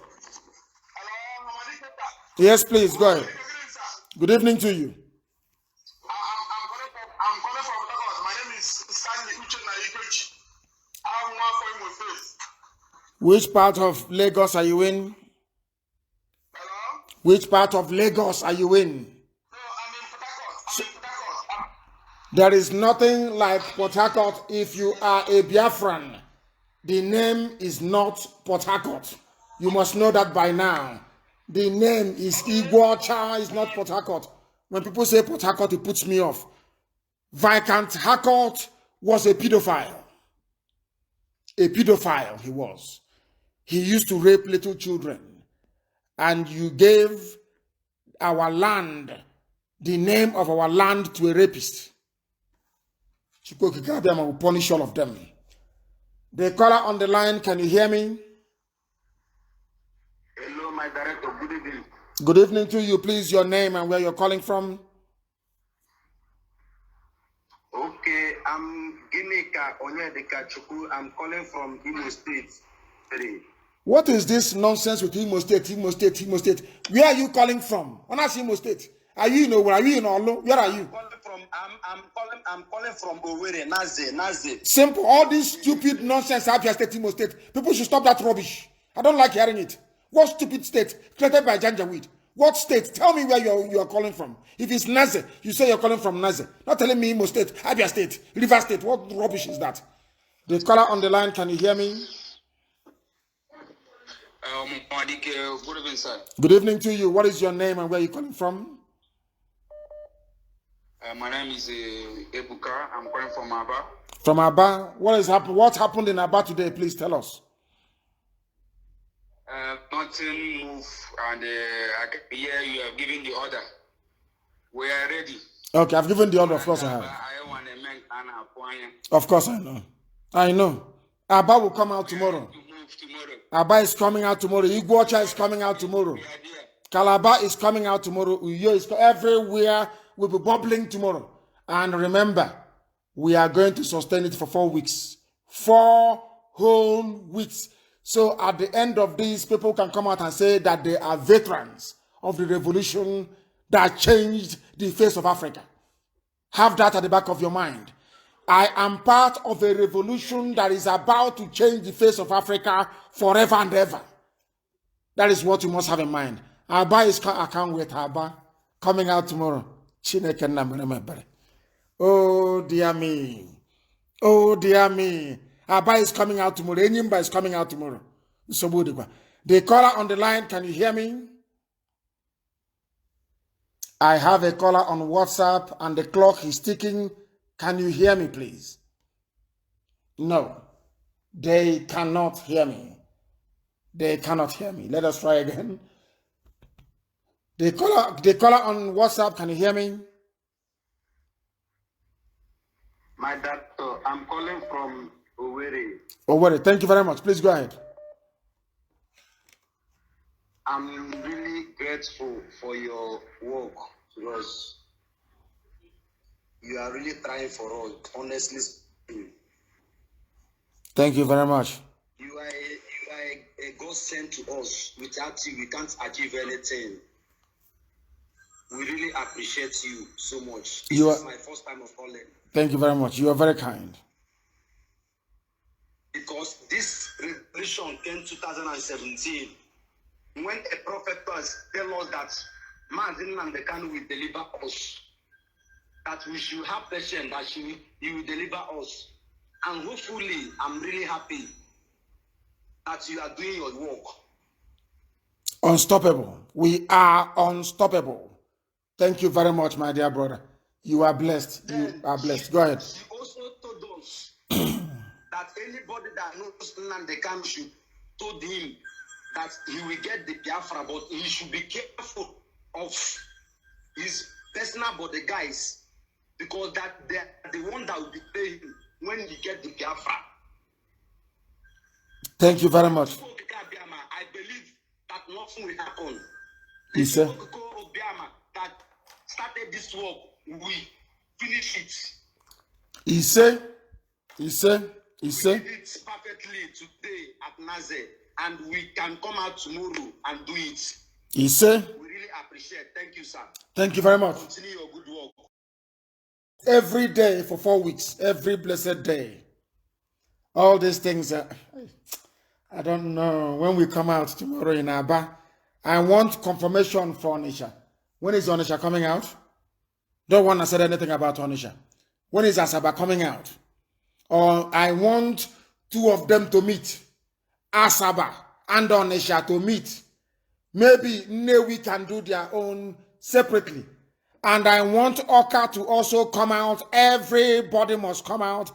Hello? Yes, please. Go ahead. Good evening to you. I'm calling from Lagos. My name is Stanley Uchenna Ikechi. I'm one for Imo State. Which part of Lagos are you in? Hello? Which part of Lagos are you in? No, I'm in Port Harcourt. There is nothing like Port Harcourt if you are a Biafran. The name is not Port Harcourt. You must know that by now. The name is Iguacha, is not Port Harcourt. When people say Port Harcourt, it puts me off. Viscount Harcourt was a pedophile. A pedophile he was. He used to rape little children. And you gave our land, the name of our land, to a rapist. Chukwukikabiyama will punish all of them. The caller on the line, can you hear me? Hello, my director. Good evening. Good evening to you. Please, your name and where you're calling from. Okay, I'm Ginika Onyedika Chukwu. I'm calling from Imo State. What is this nonsense with Imo State, Imo State, Imo State? Where are you calling from? When I say Imo State, are you in Owo? Are you in Olo? Where are you? I'm calling from Owerri, Naze. Simple. All this stupid nonsense Abia State, Imo State. People should stop that rubbish. I don't like hearing it. What stupid state created by Janjaweed? What state? Tell me where you are calling from. If it's Naze, you say you're calling from Naze. Not telling me Imo State, Abia State, River State. What rubbish is that? The caller on the line, can you hear me? Good evening, sir. Good evening to you. What is your name and where are you calling from? My name is Ebuka. I'm calling from Aba. From Aba. What happened in Aba today? Please tell us. Nothing move, and I can hear you have given the order. We are ready. Okay, I've given the order. Of course I have. Of course I know. I know. Aba will come out tomorrow. Aba is coming out tomorrow. Iguacha is coming out tomorrow. Calabar is coming out tomorrow. Uyo is everywhere. Will be bubbling tomorrow. And remember, we are going to sustain it for 4 weeks. 4 whole weeks. So at the end of this, people can come out and say that they are veterans of the revolution that changed the face of Africa. Have that at the back of your mind. I am part of a revolution that is about to change the face of Africa forever and ever. That is what you must have in mind. Aba is, I can't wait, Aba, coming out tomorrow. Oh, dear me. Oh, dear me. Aba is coming out tomorrow. Enyimba is coming out tomorrow. The caller on the line, can you hear me? I have a caller on WhatsApp and the clock is ticking. Can you hear me, please? No. They cannot hear me. They cannot hear me. Let us try again. The caller on WhatsApp, can you hear me? My doctor, I'm calling from Owerri. Owerri, thank you very much. Please go ahead. I'm really grateful for your work because you are really trying for us, honestly speaking. Thank you very much. You are a God sent to us. Without you, we can't achieve anything. We really appreciate you so much. This is my first time of calling. Thank you very much. You are very kind. Because this revolution came 2017 when a prophet was tell us that MAZI and the KANU will deliver us. That we should have patience, that he will deliver us. And hopefully, I'm really happy that you are doing your work. Unstoppable. We are unstoppable. Thank you very much, my dear brother. You are blessed. You are blessed. Go ahead. She also told us that anybody that knows NNAMDI KANU should told him that he will get the Biafra, but he should be careful of his personal body guys, because that they're the one that will betray him when he get the Biafra. Thank you very much. I believe that nothing will happen. Yes, sir. That started this work, we finish it. He said. We did it perfectly today at NAZE, and we can come out tomorrow and do it. He said. We really appreciate. Thank you, sir. Thank you very much. Continue your good work. Every day for 4 weeks, every blessed day. All these things, I don't know. When we come out tomorrow in Aba, I want confirmation for Onisha. When is Onisha coming out? Don't want to say anything about Onisha. When is Asaba coming out? Or I want 2 of them to meet. Asaba and Onisha to meet. Maybe Newi can do their own separately. And I want Oka to also come out. Everybody must come out.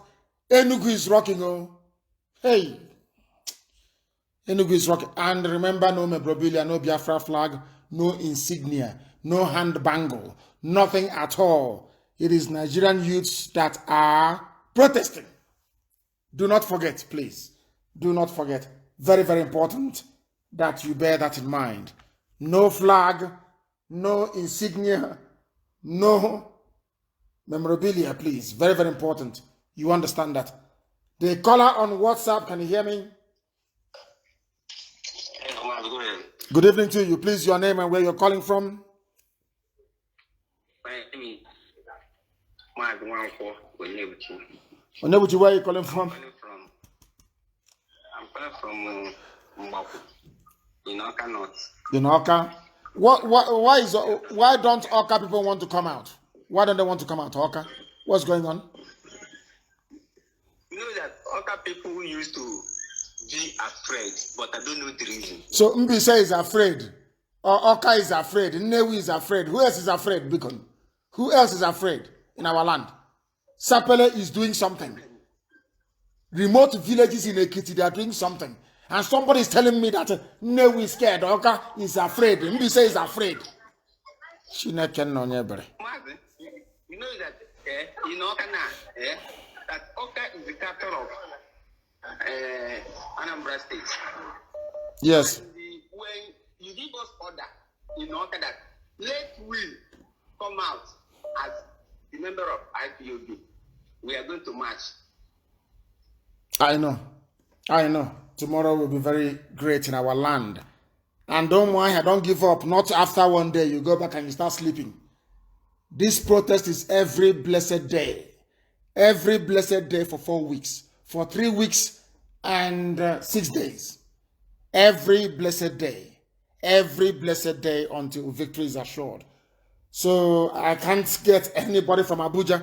Enugu is rocking, oh. Hey. Enugu is rocking. And remember, no memorabilia, no Biafra flag, no insignia, no hand bangle, nothing at all. It is Nigerian youths that are protesting. Do not forget, please. Do not forget. Very, very important that you bear that in mind. No flag, no insignia, no memorabilia, please. Very, very important. You understand that. The caller on WhatsApp, can you hear me? Go ahead. Good evening to you. Please, your name and where you're calling from. My name is Onebuchi. Onebuchi, where are you calling from? I'm calling from Mbaku. In Oka North. In Oka? Why don't Oka people want to come out? Why don't they want to come out to Oka? What's going on? You know that Oka people used to be afraid, but I don't know the reason. So Mbise is afraid. Or Oka is afraid. Nnewi is afraid. Who else is afraid, Bikon? Who else is afraid in our land? Sapele is doing something. Remote villages in Ekiti, they are doing something. And somebody is telling me that Nnewi is scared. Oka is afraid. Mbise is afraid. You know that in Oka now, that Oka is the capital of Anambra State. Yes. When you give us order in Oka that let we come out as the member of IPOB, we are going to march. I know. Tomorrow will be very great in our land. And don't worry, don't give up. Not after one day you go back and you start sleeping. This protest is every blessed day. Every blessed day for 4 weeks. For 3 weeks and 6 days. Every blessed day. Every blessed day until victory is assured. So I can't get anybody from Abuja.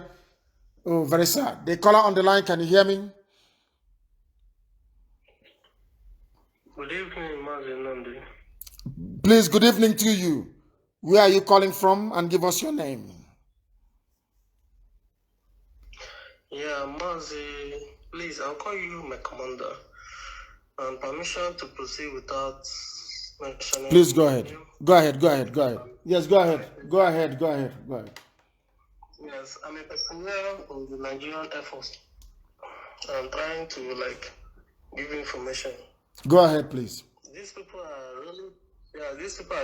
Oh, very sad. The caller on the line, can you hear me? Good evening, MAZI NNAMDI. Please, good evening to you. Where are you calling from, and give us your name? Yeah, MAZI, please, I'll call you my commander. And permission to proceed without mentioning... Please go ahead. Go ahead. Yes, go ahead. Go ahead. Yes, I'm a personnel of the Nigerian Air Force. I'm trying to, give information. Go ahead, please. These people are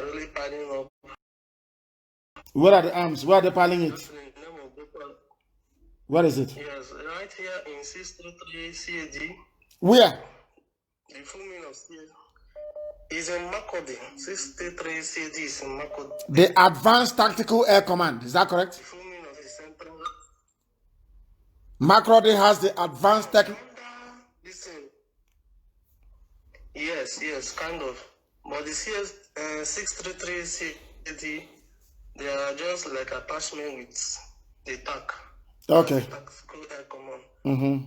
really piling up. Where are the arms? Where are they piling it? Where is it? Yes, right here in 633 CAD. Where? The full meaning of CAD is in Makodi. 633 CAD is in Makodi. The Advanced Tactical Air Command. Is that correct? The full meaning of the central. Makrodi has the Advanced Tactical. Listen. Yes, kind of. But the 633 CAD, they are just like attachment with the TAC. Okay. Tactical Air Command. Mm-hmm.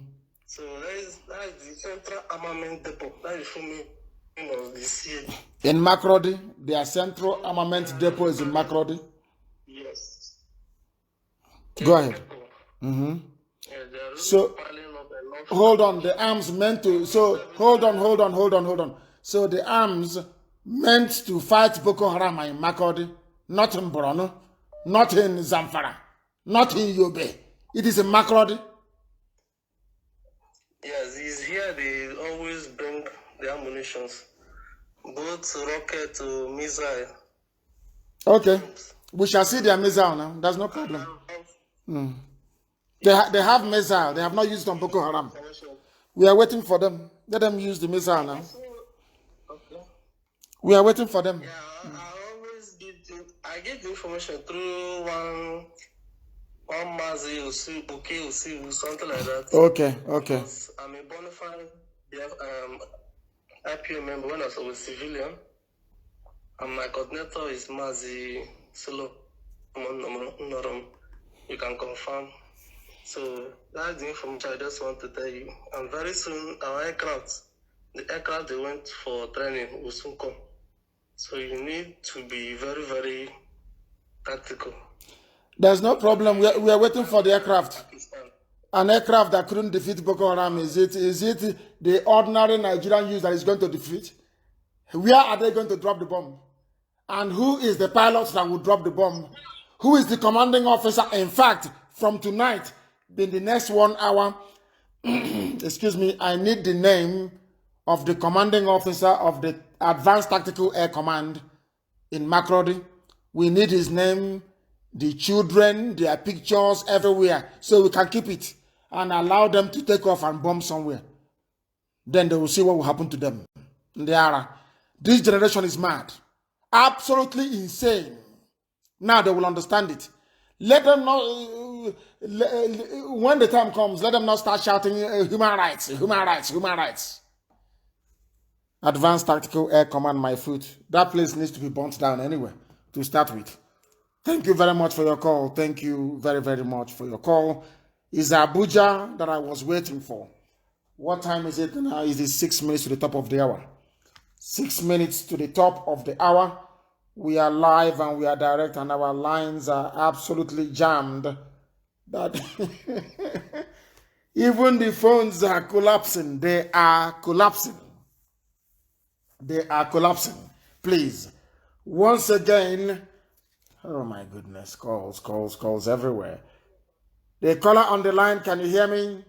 So that is the Central Armament Depot. That is for me, the CAD. In Makrodi, their Central Armament Depot is in Makrodi. Yes. Go ahead. Mm-hmm. Yeah, they are really So, piling up a lot. hold on, the arms meant to... So, hold on. So, the arms meant to fight Boko Haram are in Makrodi, not in Borno, not in Zamfara, not in Yobe. It is in Makrodi. Yes, it's here they always bring the ammunitions. Both rocket to missile. Okay. We shall see their missile now. That's no problem. They have missile. They have not used it on Boko Haram. We are waiting for them. Let them use the missile now. Okay. We are waiting for them. Yeah, I always get the information through one MAZI or something like that. Okay. Because I'm a bona fide IPO member when I was a civilian. And my coordinator is MAZI Solo. You can confirm. So that's the information I just want to tell you. And very soon, our the aircraft they went for training will soon come. So you need to be very, very tactical. There's no problem. We are waiting for the aircraft. Pakistan. An aircraft that couldn't defeat Boko Haram, is it the ordinary Nigerian use that is going to defeat? Where are they going to drop the bomb? And who is the pilot that will drop the bomb? Who is the commanding officer? In fact, from tonight, in the next 1 hour, excuse me, I need the name of the commanding officer of the Advanced Tactical Air Command in Makrodi. We need his name, the children, their pictures everywhere, so we can keep it and allow them to take off and bomb somewhere. Then they will see what will happen to them. This generation is mad. Absolutely insane. Now they will understand it. Let them know, when the time comes, let them not start shouting human rights. Advanced Tactical Air Command, my foot. That place needs to be burnt down anyway, to start with. Thank you very much for your call. Thank you very, very much for your call. It's Abuja that I was waiting for. What time is it now? It is 6 minutes to the top of the hour. 6 minutes to the top of the hour. We are live and we are direct, and our lines are absolutely jammed. That even the phones are collapsing. They are collapsing. They are collapsing. Please, once again, oh my goodness, calls everywhere. The caller on the line, can you hear me?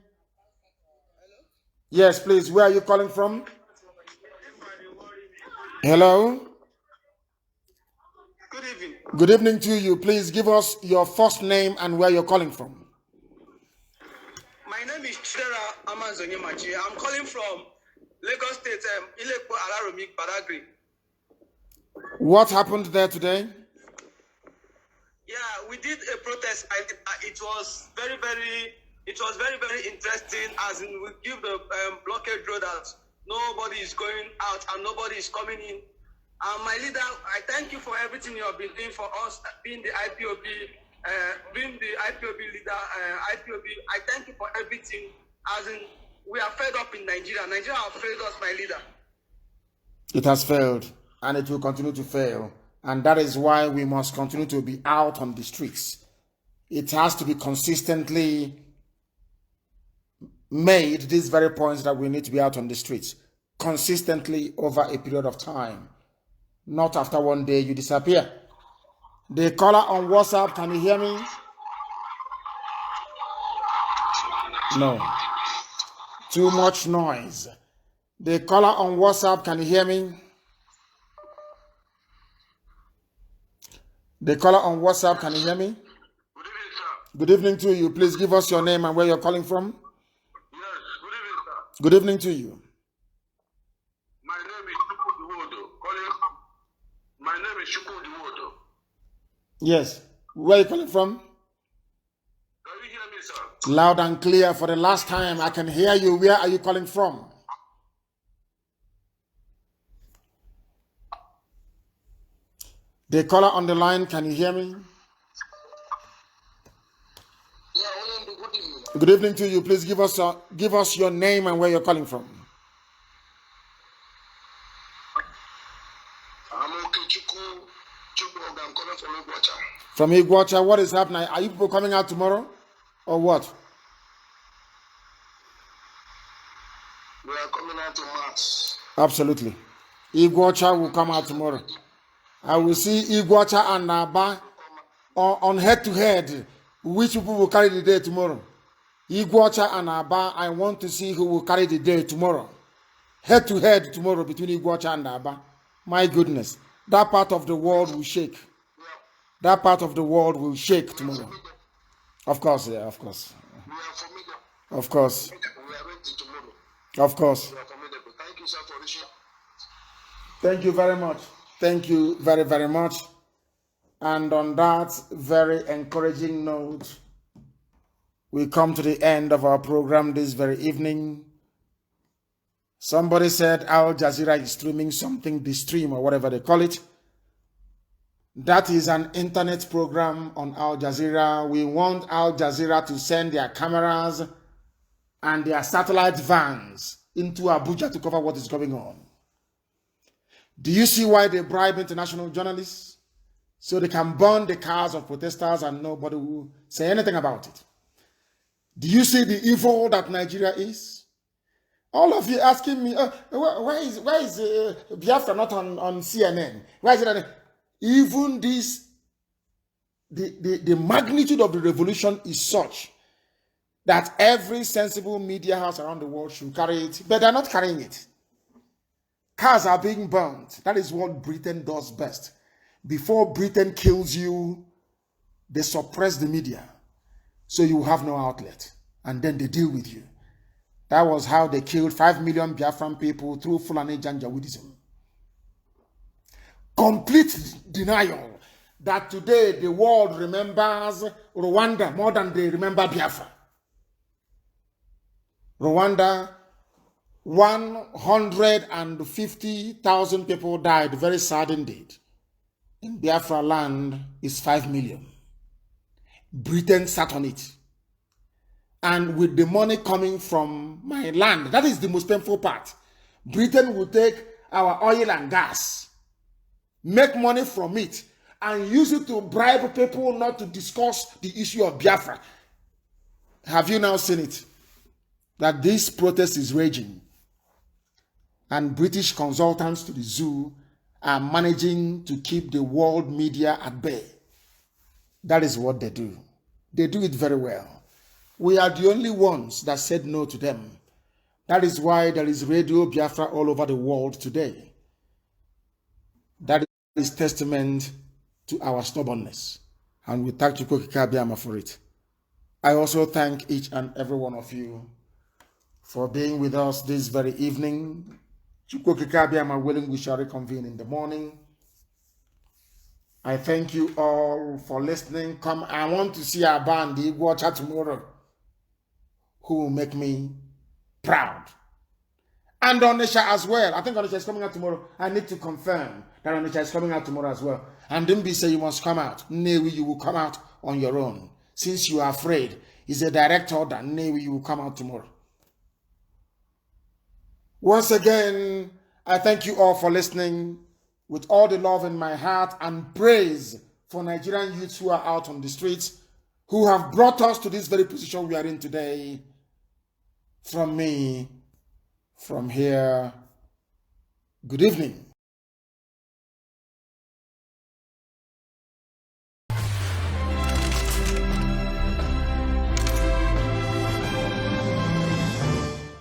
Yes, please. Where are you calling from? Hello? Good evening. Good evening to you. Please give us your first name and where you're calling from. My name is Chidera Amazonyemachi. I'm calling from Lagos State, Ilepo Alaromi, Badagry. What happened there today? Yeah, we did a protest. It was very, very interesting. As in, we give the blockade road that nobody is going out and nobody is coming in. My leader, I thank you for everything you have been doing for us, being the IPOB leader, IPOB. I thank you for everything. As in, we are fed up in Nigeria. Nigeria has failed us, my leader. It has failed, and it will continue to fail. And that is why we must continue to be out on the streets. It has to be consistently made, these very points, that we need to be out on the streets consistently over a period of time. Not after one day you disappear. The caller on WhatsApp, can you hear me? No. Too much noise. The caller on WhatsApp, can you hear me? The caller on WhatsApp, can you hear me? Good evening, sir. Good evening to you. Please give us your name and where you're calling from. Yes, good evening, sir. Good evening to you. My name is Chukwudiwodo. My name is Chukwudiwodo. Yes. Where are you calling from? Can you hear me, sir? Loud and clear. For the last time, I can hear you. Where are you calling from? The caller on the line, can you hear me? Yeah, good evening. Good evening to you. Please give us your name and where you're calling from. I'm Okechukwu. I'm calling from Abuja. From Iguacha, what is happening? Are you people coming out tomorrow? Or what? We are coming out to March. Absolutely. Iguacha will come out tomorrow. I will see Iguacha and Aba on head-to-head. Which people will carry the day tomorrow? Iguacha and Aba, I want to see who will carry the day tomorrow. Head-to-head tomorrow between Iguacha and Aba. My goodness. That part of the world will shake. That part of the world will shake tomorrow. Of course, yeah, of course. We are familiar. Of course. We are ready tomorrow. Of course. We are formidable. Thank you, sir, for reaching. Thank you very much. Thank you very, very much. And on that very encouraging note, we come to the end of our program this very evening. Somebody said Al Jazeera is streaming something, the stream or whatever they call it. That is an internet program on Al Jazeera. We want Al Jazeera to send their cameras and their satellite vans into Abuja to cover what is going on. Do you see why they bribe international journalists? So they can burn the cars of protesters and nobody will say anything about it. Do you see the evil that Nigeria is? All of you asking me, why is Biafra not on CNN? Why is it that even this, the magnitude of the revolution is such that every sensible media house around the world should carry it, but they're not carrying it. Cars are being burned. That is what Britain does best. Before Britain kills you, they suppress the media, so you have no outlet, and then they deal with you. That was how they killed 5 million Biafran people through Fulani Janjaweedism. Complete denial that today the world remembers Rwanda more than they remember Biafra. Rwanda 150,000 people died, very sad indeed. In Biafra land is 5 million. Britain sat on it. And with the money coming from my land, that is the most painful part. Britain will take our oil and gas, make money from it, and use it to bribe people not to discuss the issue of Biafra. Have you now seen it? That this protest is raging, and British consultants to the zoo are managing to keep the world media at bay. That is what they do. They do it very well. We are the only ones that said no to them. That is why there is Radio Biafra all over the world today. That is testament to our stubbornness. And we thank Chukwuka Biama for it. I also thank each and every one of you for being with us this very evening. Chukwuka Biama willing, we shall reconvene in the morning. I thank you all for listening. Come, I want to see our band, the Watcher tomorrow, who will make me proud. And Onisha as well. I think Onisha is coming out tomorrow. I need to confirm that Onisha is coming out tomorrow as well. And don't be say you must come out. Newi, you will come out on your own. Since you are afraid, it's a direct order. Newi, you will come out tomorrow. Once again, I thank you all for listening with all the love in my heart and praise for Nigerian youths who are out on the streets, who have brought us to this very position we are in today. From me, from here, good evening.